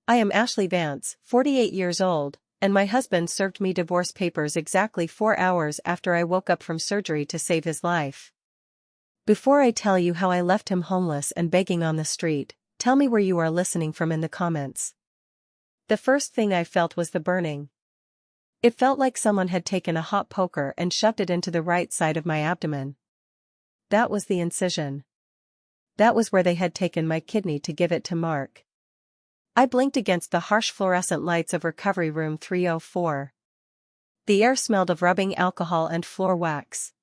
I am Ashley Vance, 48 years old, and my husband served me divorce papers exactly 4 hours after I woke up from surgery to save his life. Before I tell you how I left him homeless and begging on the street, tell me where you are listening from in the comments. The first thing I felt was the burning. It felt like someone had taken a hot poker and shoved it into the right side of my abdomen. That was the incision. That was where they had taken my kidney to give it to Mark. I blinked against the harsh fluorescent lights of recovery room 304. The air smelled of rubbing alcohol and floor wax.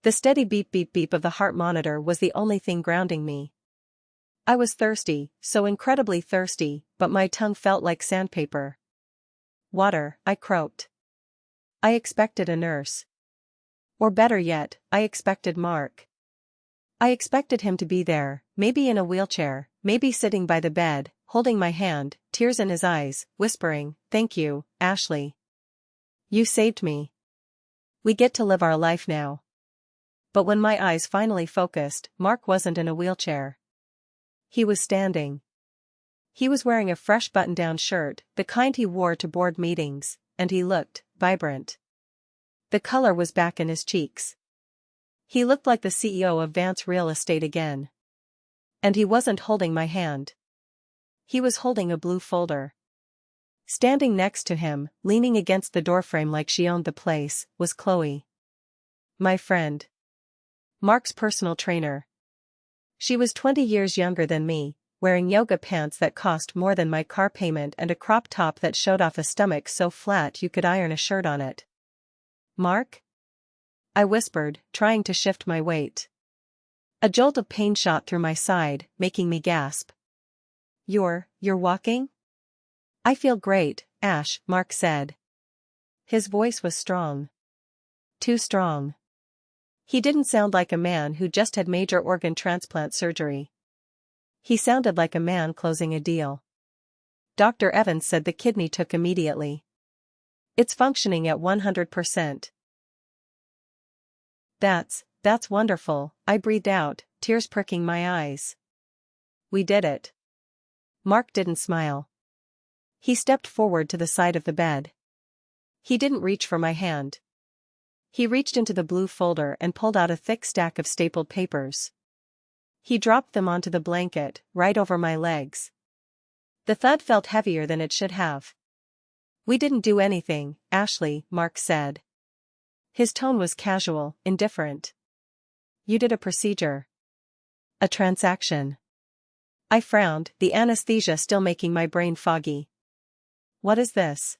The steady beep beep beep of the heart monitor was the only thing grounding me. I was thirsty, so incredibly thirsty, but my tongue felt like sandpaper. Water, I croaked. I expected a nurse. Or better yet, I expected Mark. I expected him to be there, maybe in a wheelchair, maybe sitting by the bed, holding my hand, tears in his eyes, whispering, "Thank you, Ashley. You saved me. We get to live our life now." But when my eyes finally focused, Mark wasn't in a wheelchair. He was standing. He was wearing a fresh button-down shirt, the kind he wore to board meetings, and he looked vibrant. The color was back in his cheeks. He looked like the CEO of Vance Real Estate again. And he wasn't holding my hand. He was holding a blue folder. Standing next to him, leaning against the doorframe like she owned the place, was Chloe. My friend. Mark's personal trainer. She was 20 years younger than me, wearing yoga pants that cost more than my car payment and a crop top that showed off a stomach so flat you could iron a shirt on it. "Mark?" I whispered, trying to shift my weight. A jolt of pain shot through my side, making me gasp. You're walking?" "I feel great, Ash," Mark said. His voice was strong. Too strong. He didn't sound like a man who just had major organ transplant surgery. He sounded like a man closing a deal. "Dr. Evans said the kidney took immediately. It's functioning at 100%. That's wonderful," I breathed out, tears pricking my eyes. "We did it." Mark didn't smile. He stepped forward to the side of the bed. He didn't reach for my hand. He reached into the blue folder and pulled out a thick stack of stapled papers. He dropped them onto the blanket, right over my legs. The thud felt heavier than it should have. "We didn't do anything, Ashley," Mark said. His tone was casual, indifferent. "You did a procedure. A transaction." I frowned, the anesthesia still making my brain foggy. "What is this?"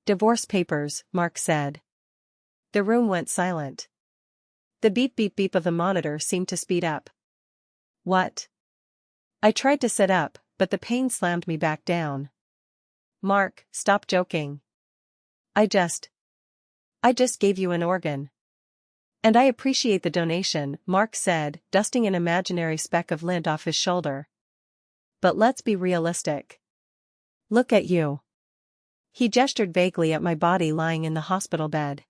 "Divorce papers," Mark said. The room went silent. The beep beep beep of the monitor seemed to speed up. "What?" I tried to sit up, but the pain slammed me back down. "Mark, stop joking. I just gave you an organ. And I appreciate the donation," Mark said, dusting an imaginary speck of lint off his shoulder. "But let's be realistic. Look at you." He gestured vaguely at my body lying in the hospital bed.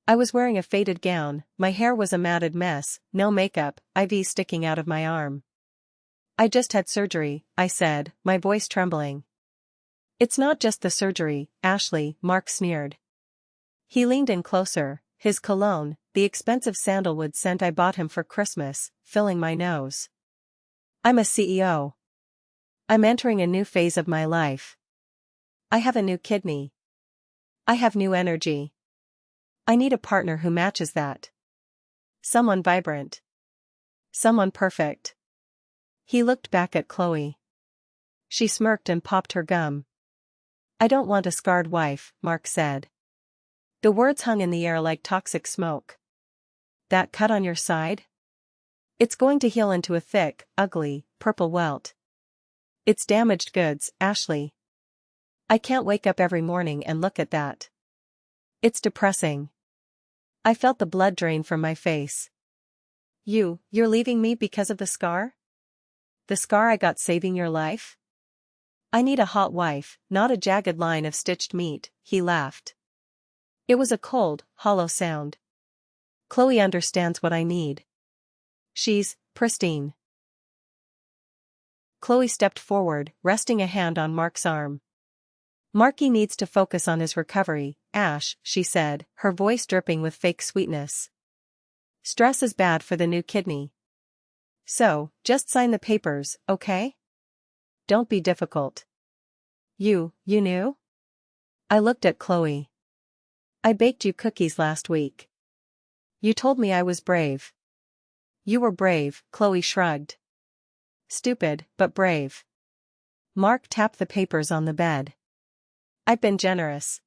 I was wearing a faded gown, my hair was a matted mess, no makeup, IV sticking out of my arm. "I just had surgery," I said, my voice trembling. "It's not just the surgery, Ashley," Mark sneered. He leaned in closer, his cologne, the expensive sandalwood scent I bought him for Christmas, filling my nose. "I'm a CEO. I'm entering a new phase of my life. I have a new kidney. I have new energy. I need a partner who matches that. Someone vibrant. Someone perfect." He looked back at Chloe. She smirked and popped her gum. "I don't want a scarred wife," Mark said. The words hung in the air like toxic smoke. "That cut on your side? It's going to heal into a thick, ugly, purple welt. It's damaged goods, Ashley. I can't wake up every morning and look at that. It's depressing." I felt the blood drain from my face. You're leaving me because of the scar? The scar I got saving your life? I need a hot wife, not a jagged line of stitched meat," he laughed. It was a cold, hollow sound. "Chloe understands what I need. She's pristine." Chloe stepped forward, resting a hand on Mark's arm. Marky needs to focus on his recovery, Ash, she said, her voice dripping with fake sweetness. Stress is bad for the new kidney. So, just sign the papers, okay? Don't be difficult. You knew? I looked at Chloe. I baked you cookies last week. You told me I was brave. You were brave, Chloe shrugged. Stupid, but brave. Mark tapped the papers on the bed. I've been generous.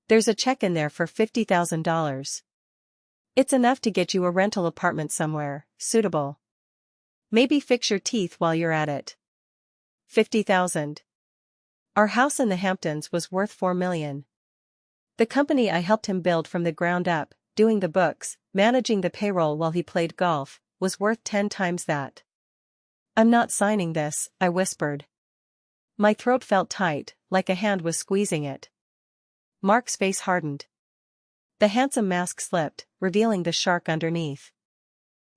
There's a check in there for $50,000. It's enough to get you a rental apartment somewhere, suitable. Maybe fix your teeth while you're at it. 50,000. Our house in the Hamptons was worth $4 million. The company I helped him build from the ground up, doing the books, managing the payroll while he played golf, was worth 10 times that. I'm not signing this, I whispered. My throat felt tight, like a hand was squeezing it. Mark's face hardened. The handsome mask slipped, revealing the shark underneath.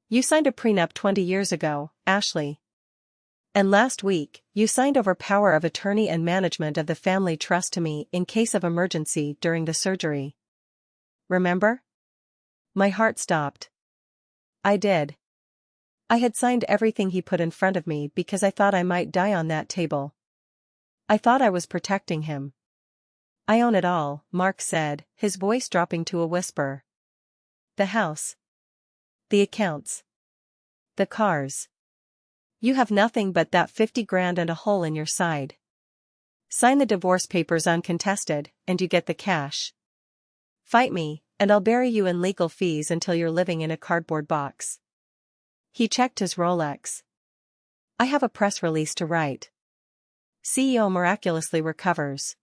You signed a prenup 20 years ago, Ashley. And last week, you signed over power of attorney and management of the family trust to me in case of emergency during the surgery. Remember? My heart stopped. I did. I had signed everything he put in front of me because I thought I might die on that table. I thought I was protecting him. I own it all, Mark said, his voice dropping to a whisper. The house. The accounts. The cars. You have nothing but that 50 grand and a hole in your side. Sign the divorce papers uncontested, and you get the cash. Fight me, and I'll bury you in legal fees until you're living in a cardboard box. He checked his Rolex. I have a press release to write. CEO miraculously recovers.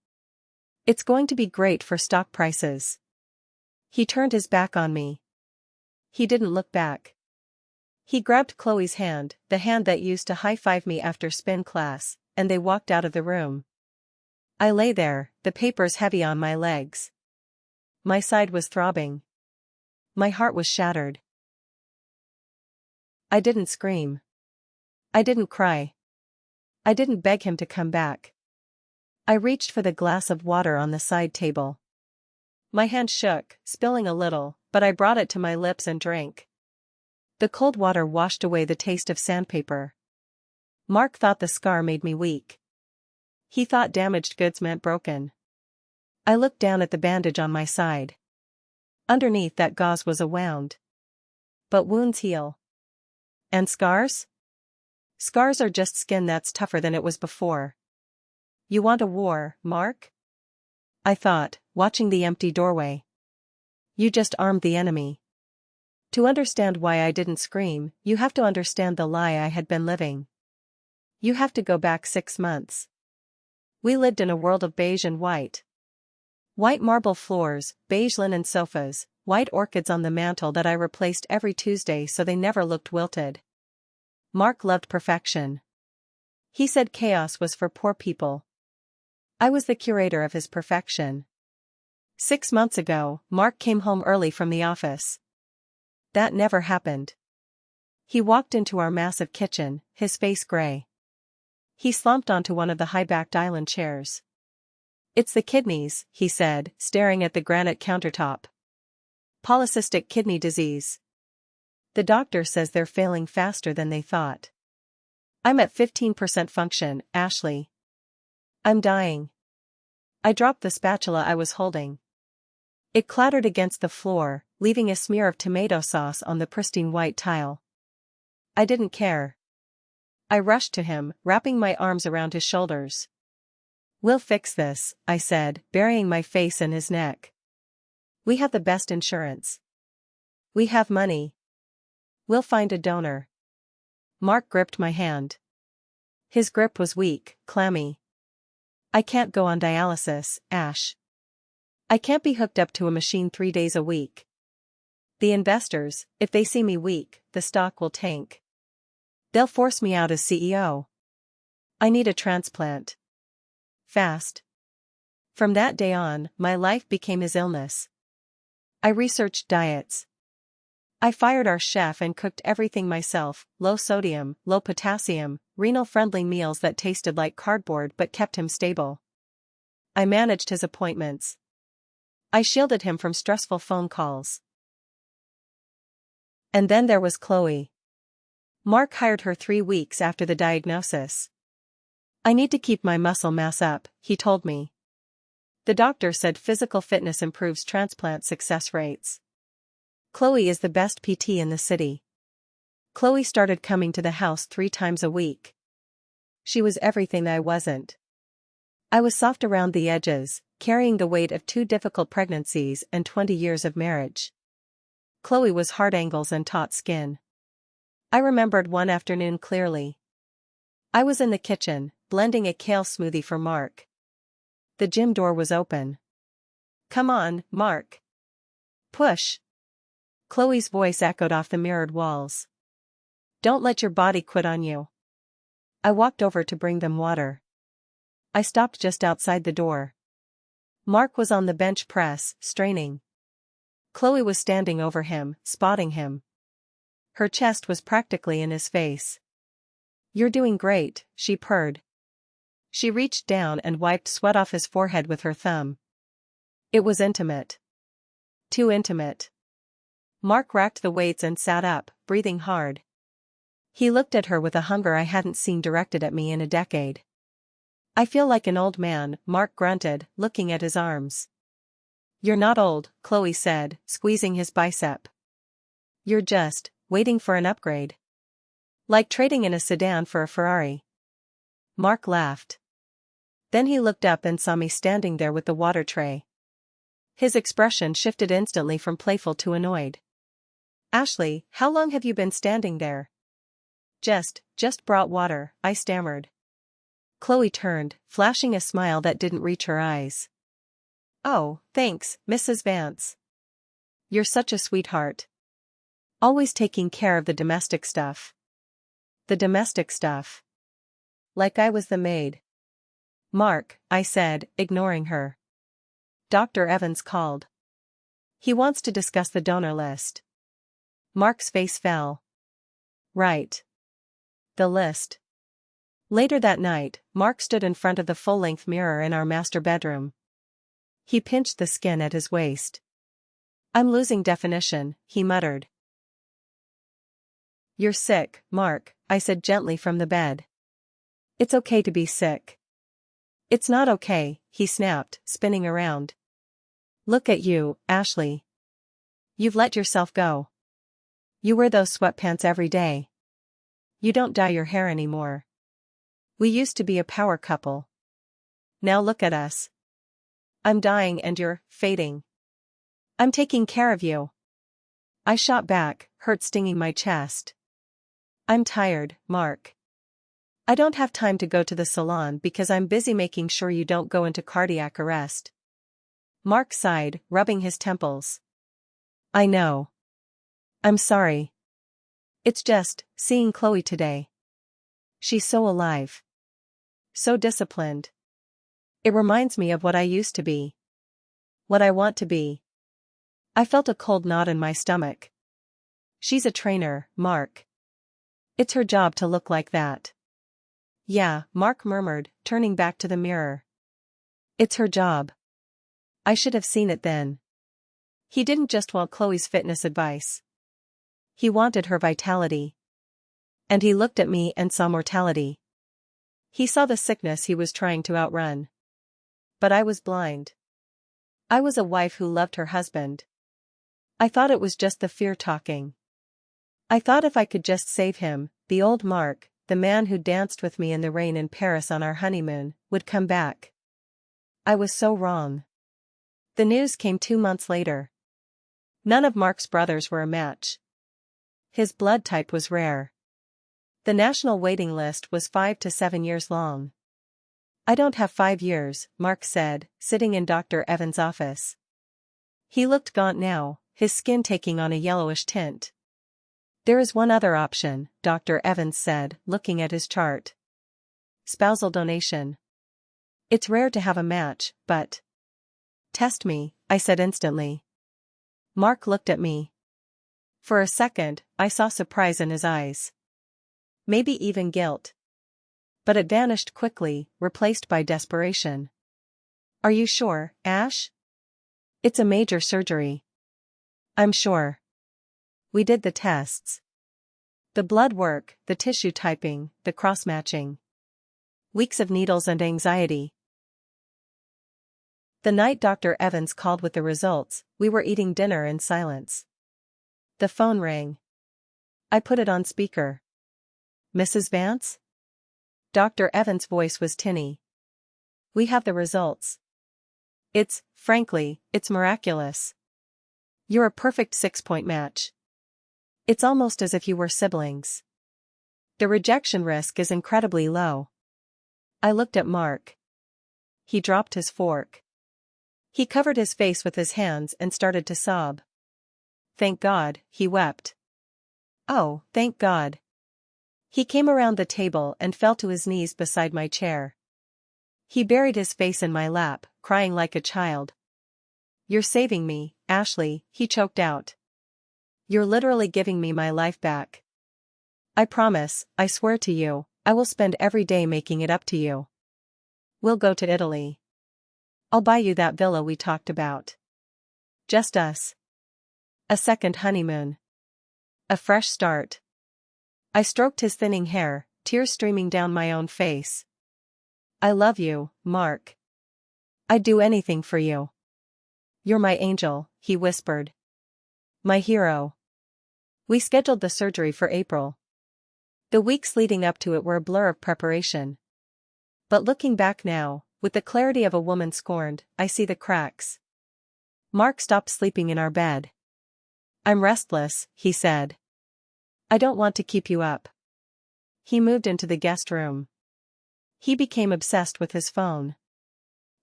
It's going to be great for stock prices. He turned his back on me. He didn't look back. He grabbed Chloe's hand, the hand that used to high-five me after spin class, and they walked out of the room. I lay there, the papers heavy on my legs. My side was throbbing. My heart was shattered. I didn't scream. I didn't cry. I didn't beg him to come back. I reached for the glass of water on the side table. My hand shook, spilling a little, but I brought it to my lips and drank. The cold water washed away the taste of sandpaper. Mark thought the scar made me weak. He thought damaged goods meant broken. I looked down at the bandage on my side. Underneath that gauze was a wound. But wounds heal. And scars? Scars are just skin that's tougher than it was before. You want a war, Mark? I thought, watching the empty doorway. You just armed the enemy. To understand why I didn't scream, you have to understand the lie I had been living. You have to go back 6 months. We lived in a world of beige and white. White marble floors, beige linen sofas, white orchids on the mantel that I replaced every Tuesday so they never looked wilted. Mark loved perfection. He said chaos was for poor people. I was the curator of his perfection. 6 months ago, Mark came home early from the office. That never happened. He walked into our massive kitchen, his face gray. He slumped onto one of the high-backed island chairs. It's the kidneys, he said, staring at the granite countertop. Polycystic kidney disease. The doctor says they're failing faster than they thought. I'm at 15% function, Ashley. I'm dying. I dropped the spatula I was holding. It clattered against the floor, leaving a smear of tomato sauce on the pristine white tile. I didn't care. I rushed to him, wrapping my arms around his shoulders. We'll fix this, I said, burying my face in his neck. We have the best insurance. We have money. We'll find a donor. Mark gripped my hand. His grip was weak, clammy. I can't go on dialysis, Ash. I can't be hooked up to a machine 3 days a week. The investors, if they see me weak, the stock will tank. They'll force me out as CEO. I need a transplant. Fast. From that day on, my life became his illness. I researched diets. I fired our chef and cooked everything myself, low sodium, low potassium, renal-friendly meals that tasted like cardboard but kept him stable. I managed his appointments. I shielded him from stressful phone calls. And then there was Chloe. Mark hired her 3 weeks after the diagnosis. I need to keep my muscle mass up, he told me. The doctor said physical fitness improves transplant success rates. Chloe is the best PT in the city. Chloe started coming to the house 3 times a week. She was everything I wasn't. I was soft around the edges, carrying the weight of 2 difficult pregnancies and 20 years of marriage. Chloe was hard angles and taut skin. I remembered one afternoon clearly. I was in the kitchen, blending a kale smoothie for Mark. The gym door was open. "Come on, Mark. Push." Chloe's voice echoed off the mirrored walls. "Don't let your body quit on you." I walked over to bring them water. I stopped just outside the door. Mark was on the bench press, straining. Chloe was standing over him, spotting him. Her chest was practically in his face. "You're doing great," she purred. She reached down and wiped sweat off his forehead with her thumb. It was intimate. Too intimate. Mark racked the weights and sat up, breathing hard. He looked at her with a hunger I hadn't seen directed at me in a decade. "I feel like an old man," Mark grunted, looking at his arms. "You're not old," Chloe said, squeezing his bicep. "You're just waiting for an upgrade. Like trading in a sedan for a Ferrari." Mark laughed. Then he looked up and saw me standing there with the water tray. His expression shifted instantly from playful to annoyed. "Ashley, how long have you been standing there?" Just brought water," I stammered. Chloe turned, flashing a smile that didn't reach her eyes. "Oh, thanks, Mrs. Vance. You're such a sweetheart. Always taking care of the domestic stuff." "The domestic stuff?" Like I was the maid. "Mark," I said, ignoring her. "Dr. Evans called. He wants to discuss the donor list." Mark's face fell. "Right. The list." Later that night, Mark stood in front of the full-length mirror in our master bedroom. He pinched the skin at his waist. "I'm losing definition," he muttered. "You're sick, Mark," I said gently from the bed. "It's okay to be sick." "It's not okay," he snapped, spinning around. "Look at you, Ashley. You've let yourself go. You wear those sweatpants every day. You don't dye your hair anymore. We used to be a power couple. Now look at us. I'm dying and you're fading. I'm taking care of you." I shot back, hurt stinging my chest. "I'm tired, Mark. I don't have time to go to the salon because I'm busy making sure you don't go into cardiac arrest." Mark sighed, rubbing his temples. "I know. I'm sorry. It's just, seeing Chloe today. She's so alive. So disciplined. It reminds me of what I used to be. What I want to be." I felt a cold knot in my stomach. "She's a trainer, Mark. It's her job to look like that." "Yeah," Mark murmured, turning back to the mirror. "It's her job. I should have seen it then." He didn't just want Chloe's fitness advice. He wanted her vitality. And he looked at me and saw mortality. He saw the sickness he was trying to outrun. But I was blind. I was a wife who loved her husband. I thought it was just the fear talking. I thought if I could just save him, the old Mark, the man who danced with me in the rain in Paris on our honeymoon, would come back. I was so wrong. The news came 2 months later. None of Mark's brothers were a match. His blood type was rare. The national waiting list was 5 to 7 years long. "I don't have 5 years," Mark said, sitting in Dr. Evans' office. He looked gaunt now, his skin taking on a yellowish tint. "There is one other option," Dr. Evans said, looking at his chart. "Spousal donation. It's rare to have a match, but—" "Test me," I said instantly. Mark looked at me. For a second, I saw surprise in his eyes. Maybe even guilt. But it vanished quickly, replaced by desperation. Are you sure, Ash? It's a major surgery. I'm sure. We did the tests. The blood work, the tissue typing, the cross-matching. Weeks of needles and anxiety. The night Dr. Evans called with the results, we were eating dinner in silence. The phone rang. I put it on speaker. Mrs. Vance? Dr. Evans' voice was tinny. We have the results. Frankly, it's miraculous. You're a perfect 6-point match. It's almost as if you were siblings. The rejection risk is incredibly low. I looked at Mark. He dropped his fork. He covered his face with his hands and started to sob. Thank God, he wept. Oh, thank God. He came around the table and fell to his knees beside my chair. He buried his face in my lap, crying like a child. You're saving me, Ashley, he choked out. You're literally giving me my life back. I promise, I swear to you, I will spend every day making it up to you. We'll go to Italy. I'll buy you that villa we talked about. Just us. A second honeymoon. A fresh start. I stroked his thinning hair, tears streaming down my own face. I love you, Mark. I'd do anything for you. You're my angel, he whispered. My hero. We scheduled the surgery for April. The weeks leading up to it were a blur of preparation. But looking back now, with the clarity of a woman scorned, I see the cracks. Mark stopped sleeping in our bed. I'm restless, he said. I don't want to keep you up. He moved into the guest room. He became obsessed with his phone.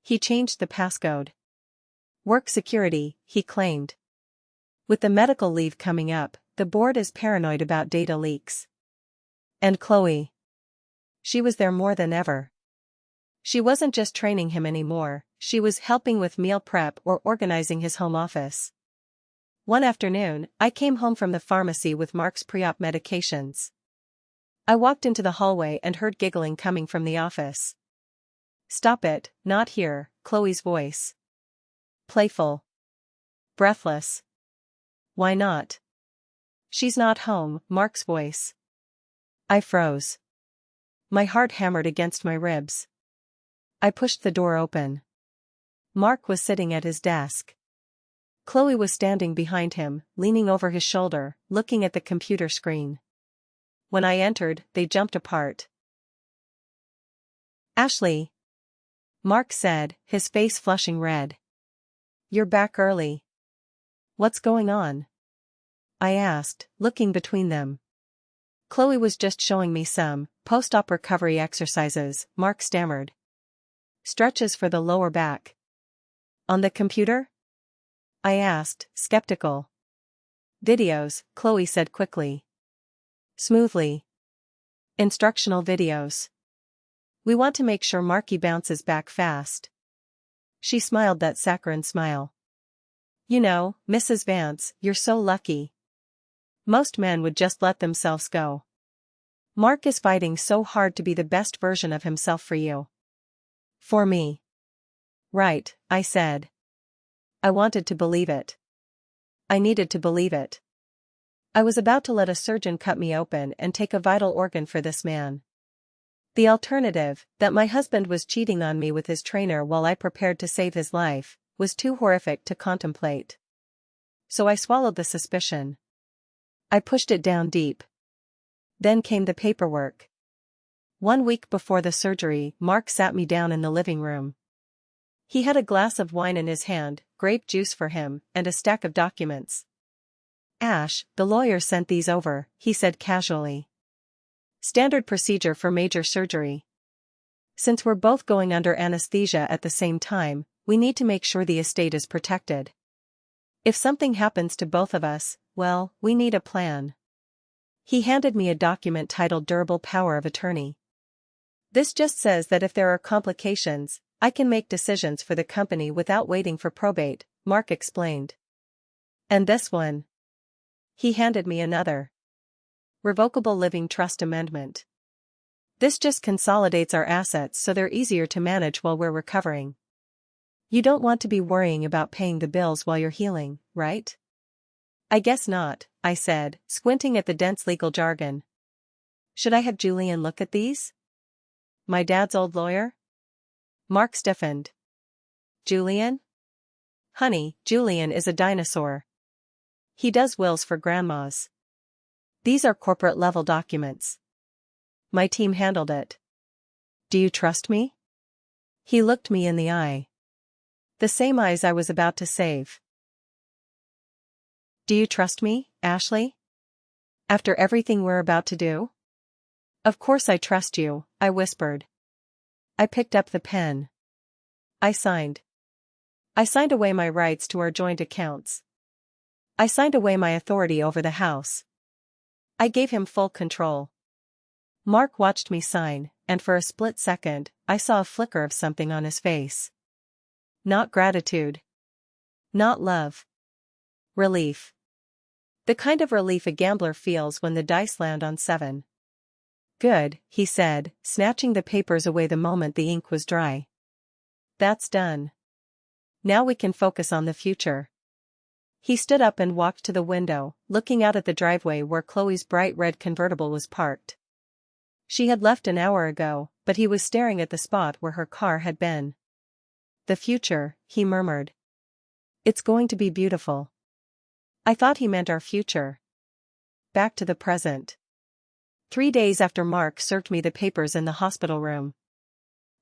He changed the passcode. Work security, he claimed. With the medical leave coming up, the board is paranoid about data leaks. And Chloe. She was there more than ever. She wasn't just training him anymore, she was helping with meal prep or organizing his home office. One afternoon, I came home from the pharmacy with Mark's pre-op medications. I walked into the hallway and heard giggling coming from the office. Stop it, not here, Chloe's voice. Playful. Breathless. Why not? She's not home, Mark's voice. I froze. My heart hammered against my ribs. I pushed the door open. Mark was sitting at his desk. Chloe was standing behind him, leaning over his shoulder, looking at the computer screen. When I entered, they jumped apart. Ashley. Mark said, his face flushing red. You're back early. What's going on? I asked, looking between them. Chloe was just showing me some post-op recovery exercises, Mark stammered. Stretches for the lower back. On the computer? I asked, skeptical. Videos, Chloe said quickly. Smoothly. Instructional videos. We want to make sure Marky bounces back fast. She smiled that saccharine smile. You know, Mrs. Vance, you're so lucky. Most men would just let themselves go. Mark is fighting so hard to be the best version of himself for you. For me. Right, I said. I wanted to believe it. I needed to believe it. I was about to let a surgeon cut me open and take a vital organ for this man. The alternative, that my husband was cheating on me with his trainer while I prepared to save his life, was too horrific to contemplate. So I swallowed the suspicion. I pushed it down deep. Then came the paperwork. 1 week before the surgery, Mark sat me down in the living room. He had a glass of wine in his hand, grape juice for him, and a stack of documents. Ash, the lawyer sent these over, he said casually. Standard procedure for major surgery. Since we're both going under anesthesia at the same time, we need to make sure the estate is protected. If something happens to both of us, well, we need a plan. He handed me a document titled Durable Power of Attorney. This just says that if there are complications, I can make decisions for the company without waiting for probate, Mark explained. And this one? He handed me another. Revocable Living Trust Amendment. This just consolidates our assets so they're easier to manage while we're recovering. You don't want to be worrying about paying the bills while you're healing, right? I guess not, I said, squinting at the dense legal jargon. Should I have Julian look at these? My dad's old lawyer? Mark stiffened. Julian? Honey, Julian is a dinosaur. He does wills for grandmas. These are corporate-level documents. My team handled it. Do you trust me? He looked me in the eye. The same eyes I was about to save. Do you trust me, Ashley? After everything we're about to do? Of course I trust you, I whispered. I picked up the pen. I signed. I signed away my rights to our joint accounts. I signed away my authority over the house. I gave him full control. Mark watched me sign, and for a split second, I saw a flicker of something on his face. Not gratitude. Not love. Relief. The kind of relief a gambler feels when the dice land on 7. Good, he said, snatching the papers away the moment the ink was dry. That's done. Now we can focus on the future. He stood up and walked to the window, looking out at the driveway where Chloe's bright red convertible was parked. She had left an hour ago, but he was staring at the spot where her car had been. The future, he murmured. It's going to be beautiful. I thought he meant our future. Back to the present. 3 days after Mark served me the papers in the hospital room.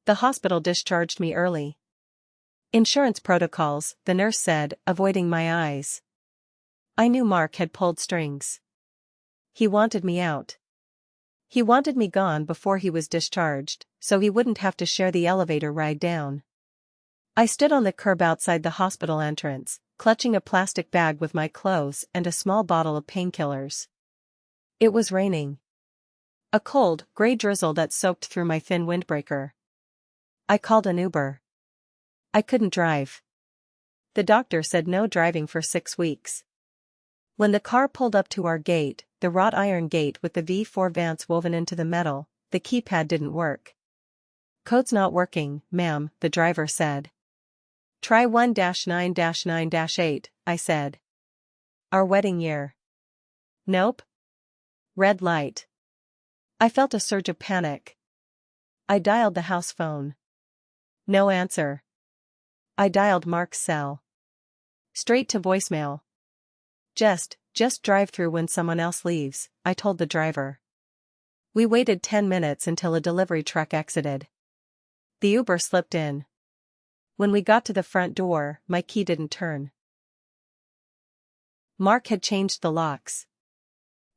The hospital discharged me early. Insurance protocols, the nurse said, avoiding my eyes. I knew Mark had pulled strings. He wanted me out. He wanted me gone before he was discharged, so he wouldn't have to share the elevator ride down. I stood on the curb outside the hospital entrance, clutching a plastic bag with my clothes and a small bottle of painkillers. It was raining. A cold, gray drizzle that soaked through my thin windbreaker. I called an Uber. I couldn't drive. The doctor said no driving for 6 weeks. When the car pulled up to our gate, the wrought iron gate with the V4 vents woven into the metal, the keypad didn't work. Code's not working, ma'am, the driver said. Try 1-9-9-8, I said. Our wedding year. Nope. Red light. I felt a surge of panic. I dialed the house phone. No answer. I dialed Mark's cell. Straight to voicemail. Just drive through when someone else leaves, I told the driver. We waited 10 minutes until a delivery truck exited. The Uber slipped in. When we got to the front door, my key didn't turn. Mark had changed the locks.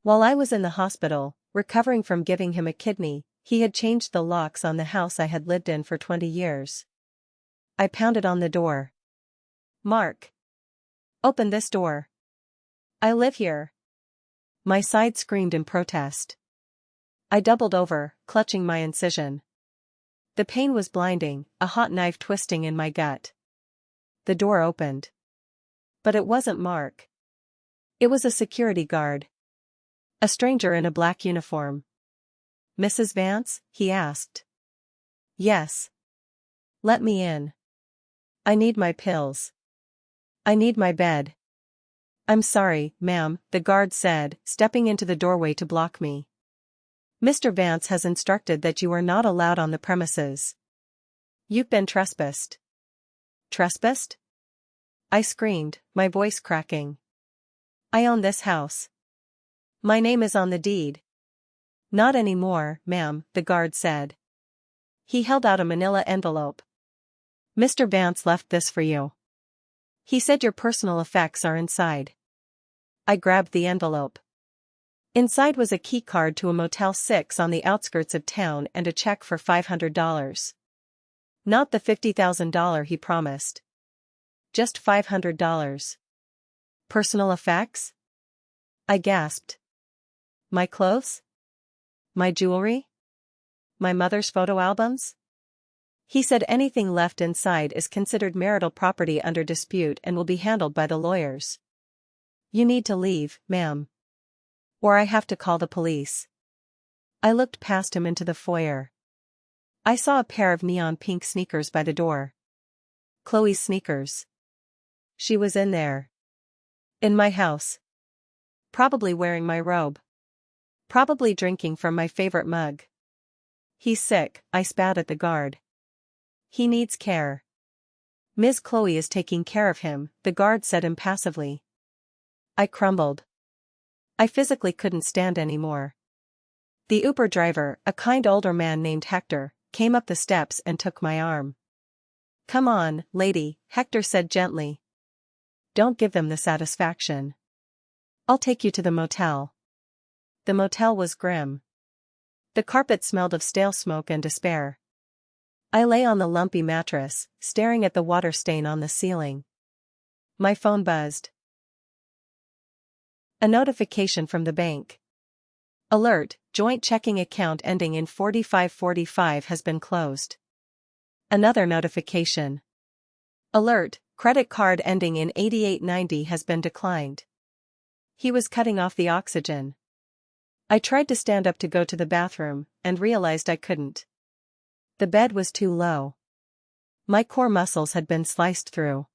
While I was in the hospital, recovering from giving him a kidney, he had changed the locks on the house I had lived in for 20 years. I pounded on the door. Mark. Open this door. I live here. My side screamed in protest. I doubled over, clutching my incision. The pain was blinding, a hot knife twisting in my gut. The door opened. But it wasn't Mark. It was a security guard. A stranger in a black uniform. Mrs. Vance? He asked. Yes. Let me in. I need my pills. I need my bed. I'm sorry, ma'am, the guard said, stepping into the doorway to block me. Mr. Vance has instructed that you are not allowed on the premises. You've been trespassed. Trespassed? I screamed, my voice cracking. I own this house. My name is on the deed. Not anymore, ma'am, the guard said. He held out a manila envelope. Mr. Vance left this for you. He said your personal effects are inside. I grabbed the envelope. Inside was a key card to a Motel 6 on the outskirts of town and a check for $500. Not the $50,000 he promised. Just $500. Personal effects? I gasped. My clothes? My jewelry? My mother's photo albums? He said anything left inside is considered marital property under dispute and will be handled by the lawyers. You need to leave, ma'am. Or I have to call the police. I looked past him into the foyer. I saw a pair of neon pink sneakers by the door. Chloe's sneakers. She was in there. In my house. Probably wearing my robe. Probably drinking from my favorite mug. He's sick, I spat at the guard. He needs care. Ms. Chloe is taking care of him, the guard said impassively. I crumbled. I physically couldn't stand anymore. The Uber driver, a kind older man named Hector, came up the steps and took my arm. Come on, lady, Hector said gently. Don't give them the satisfaction. I'll take you to the motel. The motel was grim. The carpet smelled of stale smoke and despair. I lay on the lumpy mattress, staring at the water stain on the ceiling. My phone buzzed. A notification from the bank. Alert, joint checking account ending in 4545 has been closed. Another notification. Alert, credit card ending in 8890 has been declined. He was cutting off the oxygen. I tried to stand up to go to the bathroom, and realized I couldn't. The bed was too low. My core muscles had been sliced through.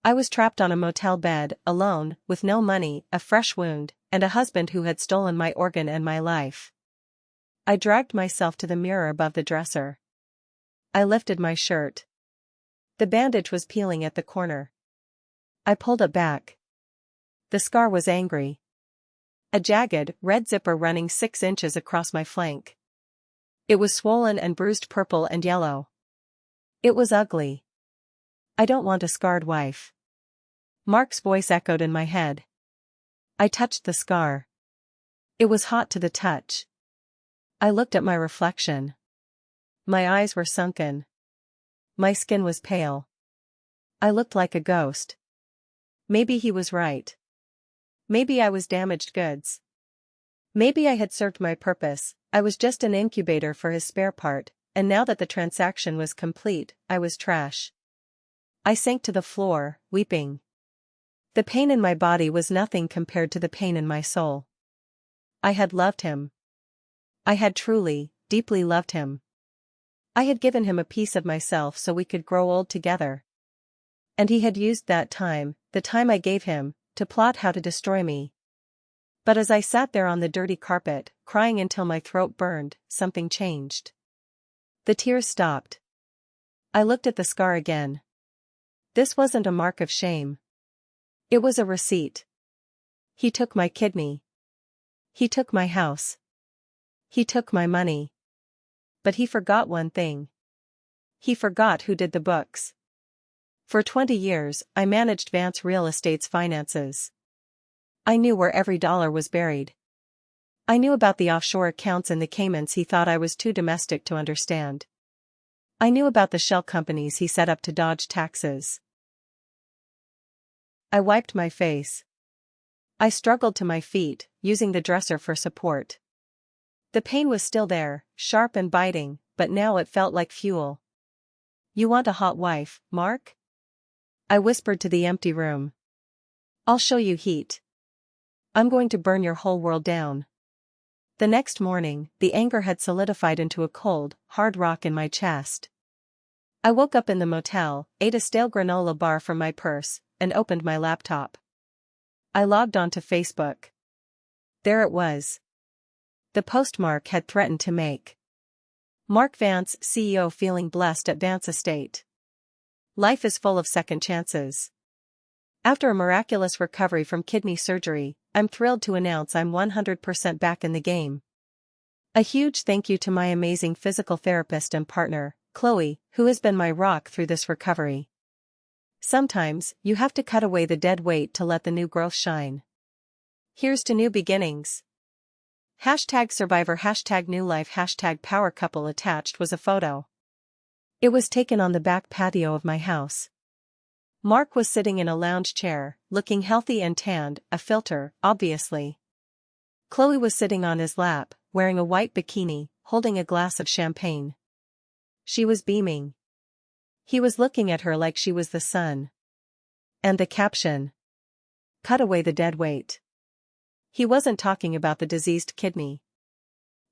I was trapped on a motel bed, alone, with no money, a fresh wound, and a husband who had stolen my organ and my life. I dragged myself to the mirror above the dresser. I lifted my shirt. The bandage was peeling at the corner. I pulled it back. The scar was angry. A jagged, red zipper running 6 inches across my flank. It was swollen and bruised purple and yellow. It was ugly. I don't want a scarred wife. Mark's voice echoed in my head. I touched the scar. It was hot to the touch. I looked at my reflection. My eyes were sunken. My skin was pale. I looked like a ghost. Maybe he was right. Maybe I was damaged goods. Maybe I had served my purpose, I was just an incubator for his spare part, and now that the transaction was complete, I was trash. I sank to the floor, weeping. The pain in my body was nothing compared to the pain in my soul. I had loved him. I had truly, deeply loved him. I had given him a piece of myself so we could grow old together. And he had used that time, the time I gave him, to plot how to destroy me. But as I sat there on the dirty carpet, crying until my throat burned, something changed. The tears stopped. I looked at the scar again. This wasn't a mark of shame. It was a receipt. He took my kidney. He took my house. He took my money. But he forgot one thing. He forgot who did the books. For 20 years, I managed Vance Real Estate's finances. I knew where every dollar was buried. I knew about the offshore accounts in the Caymans he thought I was too domestic to understand. I knew about the shell companies he set up to dodge taxes. I wiped my face. I struggled to my feet, using the dresser for support. The pain was still there, sharp and biting, but now it felt like fuel. You want a hot wife, Mark? I whispered to the empty room. I'll show you heat. I'm going to burn your whole world down. The next morning, the anger had solidified into a cold, hard rock in my chest. I woke up in the motel, ate a stale granola bar from my purse, and opened my laptop. I logged onto Facebook. There it was. The post Mark had threatened to make. Mark Vance, CEO, feeling blessed at Vance Estate. Life is full of second chances. After a miraculous recovery from kidney surgery, I'm thrilled to announce I'm 100% back in the game. A huge thank you to my amazing physical therapist and partner, Chloe, who has been my rock through this recovery. Sometimes, you have to cut away the dead weight to let the new growth shine. Here's to new beginnings. #survivor, #new life, #power couple. Attached was a photo. It was taken on the back patio of my house. Mark was sitting in a lounge chair, looking healthy and tanned, a filter, obviously. Chloe was sitting on his lap, wearing a white bikini, holding a glass of champagne. She was beaming. He was looking at her like she was the sun. And the caption. Cut away the dead weight. He wasn't talking about the diseased kidney.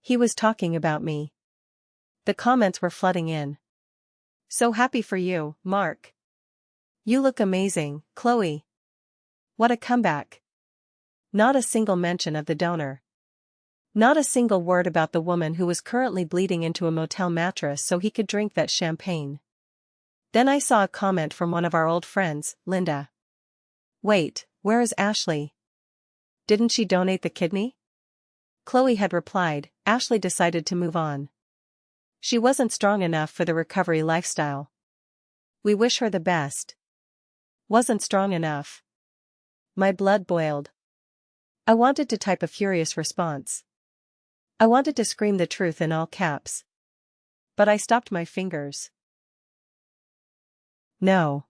He was talking about me. The comments were flooding in. So happy for you, Mark. You look amazing, Chloe. What a comeback. Not a single mention of the donor. Not a single word about the woman who was currently bleeding into a motel mattress so he could drink that champagne. Then I saw a comment from one of our old friends, Linda. Wait, where is Ashley? Didn't she donate the kidney? Chloe had replied, Ashley decided to move on. She wasn't strong enough for the recovery lifestyle. We wish her the best. Wasn't strong enough. My blood boiled. I wanted to type a furious response. I wanted to scream the truth in all caps. But I stopped my fingers. No.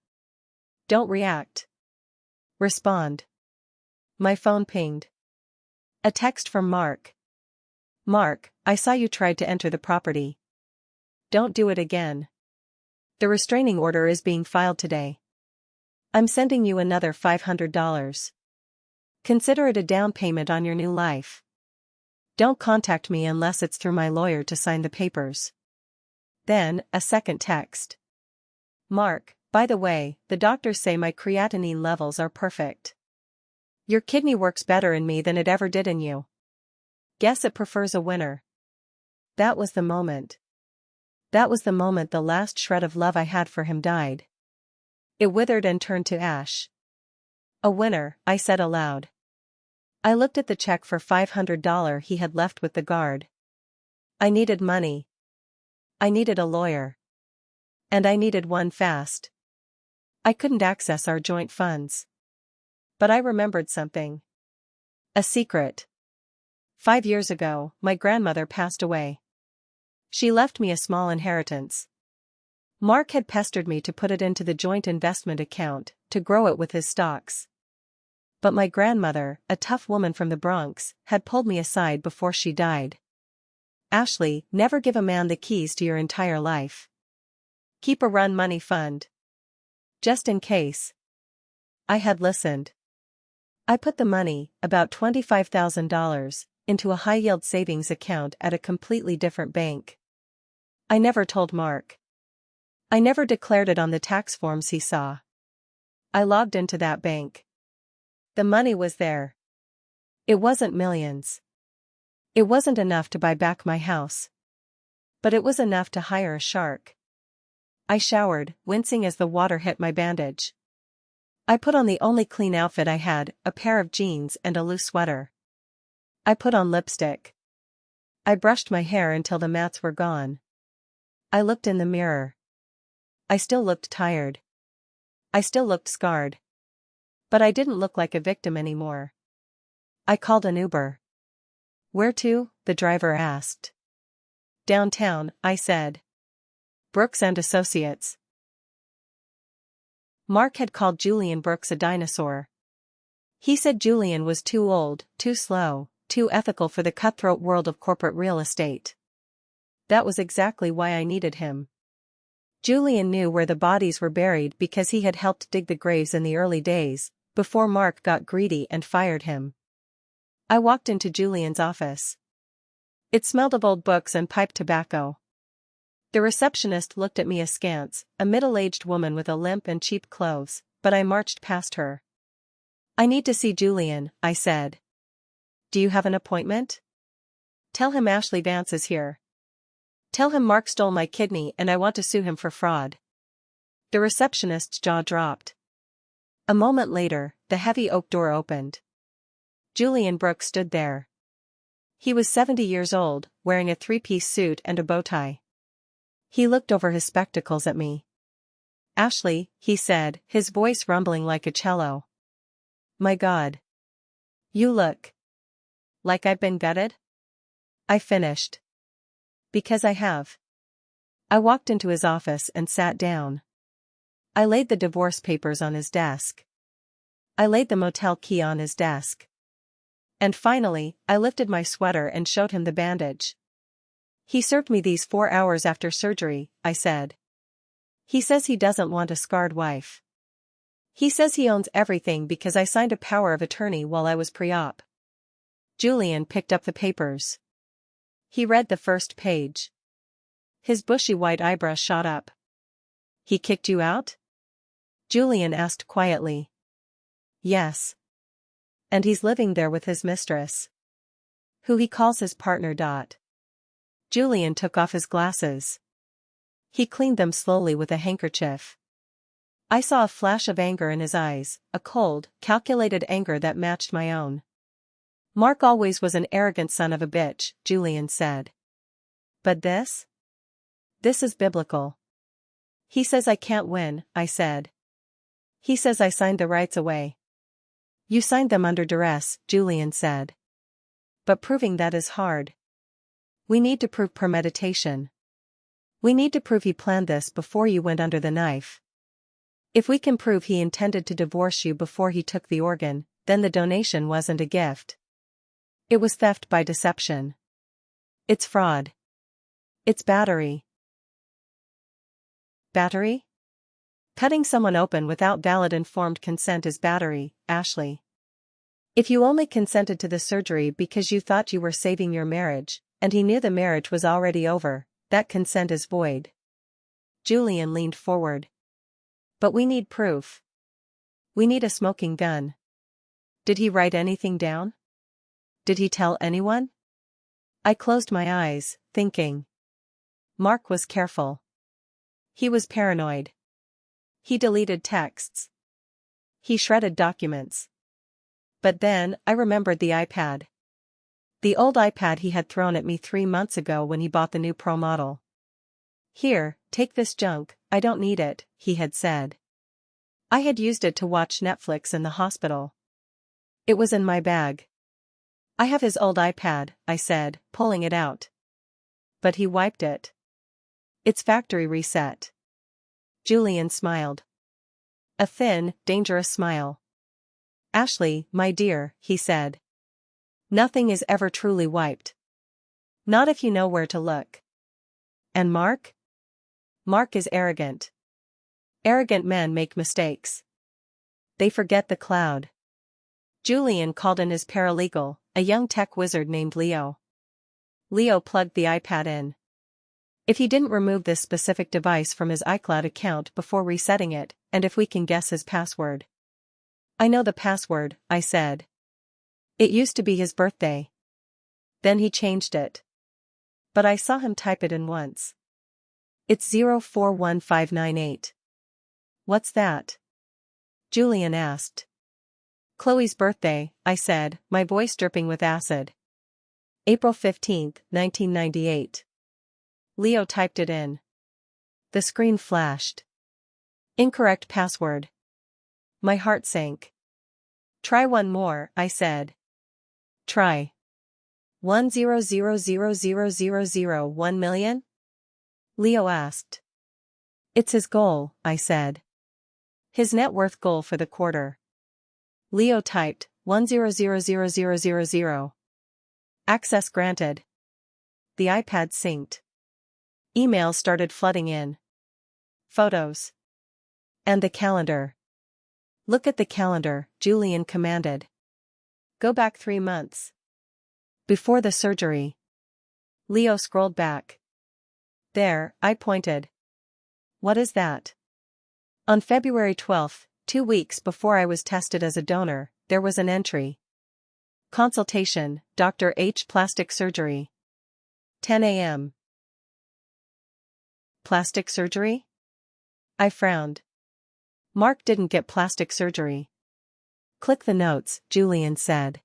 Don't react. Respond. My phone pinged. A text from Mark. Mark, I saw you tried to enter the property. Don't do it again. The restraining order is being filed today. I'm sending you another $500. Consider it a down payment on your new life. Don't contact me unless it's through my lawyer to sign the papers. Then, a second text. Mark, by the way, the doctors say my creatinine levels are perfect. Your kidney works better in me than it ever did in you. Guess it prefers a winner. That was the moment. That was the moment the last shred of love I had for him died. It withered and turned to ash. A winner, I said aloud. I looked at the check for $500 he had left with the guard. I needed money. I needed a lawyer. And I needed one fast. I couldn't access our joint funds. But I remembered something. A secret. 5 years ago, my grandmother passed away. She left me a small inheritance. Mark had pestered me to put it into the joint investment account, to grow it with his stocks. But my grandmother, a tough woman from the Bronx, had pulled me aside before she died. Ashley, never give a man the keys to your entire life. Keep a run money fund. Just in case. I had listened. I put the money, about $25,000, into a high-yield savings account at a completely different bank. I never told Mark. I never declared it on the tax forms he saw. I logged into that bank. The money was there. It wasn't millions. It wasn't enough to buy back my house. But it was enough to hire a shark. I showered, wincing as the water hit my bandage. I put on the only clean outfit I had, a pair of jeans and a loose sweater. I put on lipstick. I brushed my hair until the mats were gone. I looked in the mirror. I still looked tired. I still looked scarred. But I didn't look like a victim anymore. I called an Uber. Where to? The driver asked. Downtown, I said. Brooks and Associates. Mark had called Julian Brooks a dinosaur. He said Julian was too old, too slow, too ethical for the cutthroat world of corporate real estate. That was exactly why I needed him. Julian knew where the bodies were buried because he had helped dig the graves in the early days, before Mark got greedy and fired him. I walked into Julian's office. It smelled of old books and pipe tobacco. The receptionist looked at me askance, a middle-aged woman with a limp and cheap clothes, but I marched past her. I need to see Julian, I said. Do you have an appointment? Tell him Ashley Vance is here. Tell him Mark stole my kidney and I want to sue him for fraud. The receptionist's jaw dropped. A moment later, the heavy oak door opened. Julian Brooks stood there. He was 70 years old, wearing a three-piece suit and a bow tie. He looked over his spectacles at me. Ashley, he said, his voice rumbling like a cello. My God. You look like I've been gutted? I finished. Because I have. I walked into his office and sat down. I laid the divorce papers on his desk. I laid the motel key on his desk. And finally, I lifted my sweater and showed him the bandage. He served me these 4 hours after surgery, I said. He says he doesn't want a scarred wife. He says he owns everything because I signed a power of attorney while I was pre-op. Julian picked up the papers. He read the first page. His bushy white eyebrows shot up. He kicked you out? Julian asked quietly. Yes. And he's living there with his mistress, who he calls his partner. Julian took off his glasses. He cleaned them slowly with a handkerchief. I saw a flash of anger in his eyes, a cold, calculated anger that matched my own. Mark always was an arrogant son of a bitch, Julian said. But this? This is biblical. He says I can't win, I said. He says I signed the rights away. You signed them under duress, Julian said. But proving that is hard. We need to prove premeditation. We need to prove he planned this before you went under the knife. If we can prove he intended to divorce you before he took the organ, then the donation wasn't a gift. It was theft by deception. It's fraud. It's battery. Battery? Cutting someone open without valid informed consent is battery, Ashley. If you only consented to the surgery because you thought you were saving your marriage, and he knew the marriage was already over, that consent is void. Julian leaned forward. But we need proof. We need a smoking gun. Did he write anything down? Did he tell anyone? I closed my eyes, thinking. Mark was careful. He was paranoid. He deleted texts. He shredded documents. But then, I remembered the iPad. The old iPad he had thrown at me 3 months ago when he bought the new Pro model. Here, take this junk, I don't need it, he had said. I had used it to watch Netflix in the hospital. It was in my bag. I have his old iPad, I said, pulling it out. But he wiped it. It's factory reset. Julian smiled. A thin, dangerous smile. Ashley, my dear, he said. Nothing is ever truly wiped. Not if you know where to look. And Mark? Mark is arrogant. Arrogant men make mistakes. They forget the cloud. Julian called in his paralegal, a young tech wizard named Leo. Leo plugged the iPad in. If he didn't remove this specific device from his iCloud account before resetting it, and if we can guess his password. I know the password, I said. It used to be his birthday. Then he changed it. But I saw him type it in once. It's 041598. What's that? Julian asked. Chloe's birthday, I said, my voice dripping with acid. April 15, 1998. Leo typed it in. The screen flashed. Incorrect password. My heart sank. Try one more, I said. Try. 100000001 million? Leo asked. It's his goal, I said. His net worth goal for the quarter. Leo typed 1000000. Access granted. The iPad synced. Emails started flooding in. Photos. And the calendar. Look at the calendar, Julian commanded. Go back 3 months. Before the surgery. Leo scrolled back. There, I pointed. What is that? On February 12, 2 weeks before I was tested as a donor, there was an entry. Consultation, Dr. H. Plastic Surgery. 10 a.m. Plastic surgery? I frowned. Mark didn't get plastic surgery. Click the notes, Julian said.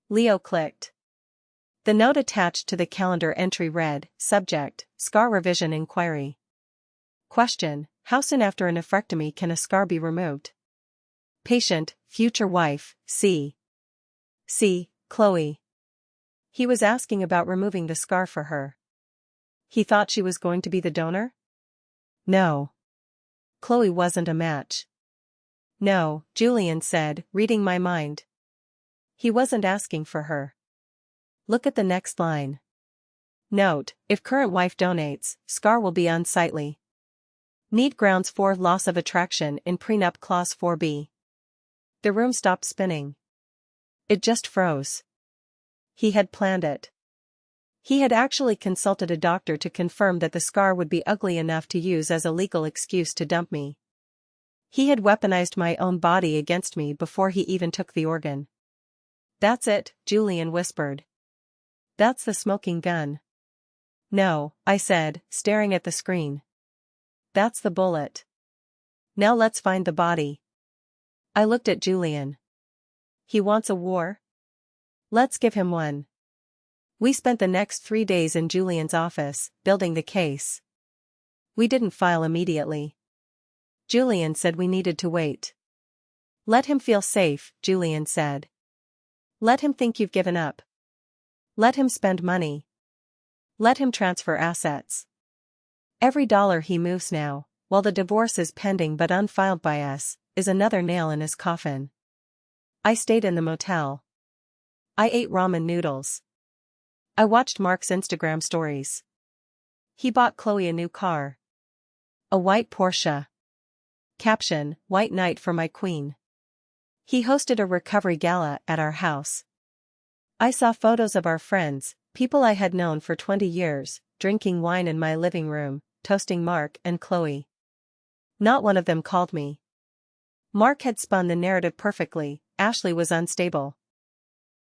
Leo clicked. The note attached to the calendar entry read, Subject, Scar Revision Inquiry. Question, how soon after a nephrectomy can a scar be removed? Patient, future wife, C. Chloe. He was asking about removing the scar for her. He thought she was going to be the donor? No. Chloe wasn't a match. No, Julian said, reading my mind. He wasn't asking for her. Look at the next line. Note, if current wife donates, scar will be unsightly. Need grounds for loss of attraction in prenup clause 4B. The room stopped spinning. It just froze. He had planned it. He had actually consulted a doctor to confirm that the scar would be ugly enough to use as a legal excuse to dump me. He had weaponized my own body against me before he even took the organ. That's it, Julian whispered. That's the smoking gun. No, I said, staring at the screen. That's the bullet. Now let's find the body. I looked at Julian. He wants a war? Let's give him one. We spent the next 3 days in Julian's office, building the case. We didn't file immediately. Julian said we needed to wait. Let him feel safe, Julian said. Let him think you've given up. Let him spend money. Let him transfer assets. Every dollar he moves now, while the divorce is pending but unfiled by us, is another nail in his coffin. I stayed in the motel. I ate ramen noodles. I watched Mark's Instagram stories. He bought Chloe a new car. A white Porsche. Caption, White Knight for my queen. He hosted a recovery gala at our house. I saw photos of our friends, people I had known for 20 years, drinking wine in my living room, toasting Mark and Chloe. Not one of them called me. Mark had spun the narrative perfectly. Ashley was unstable.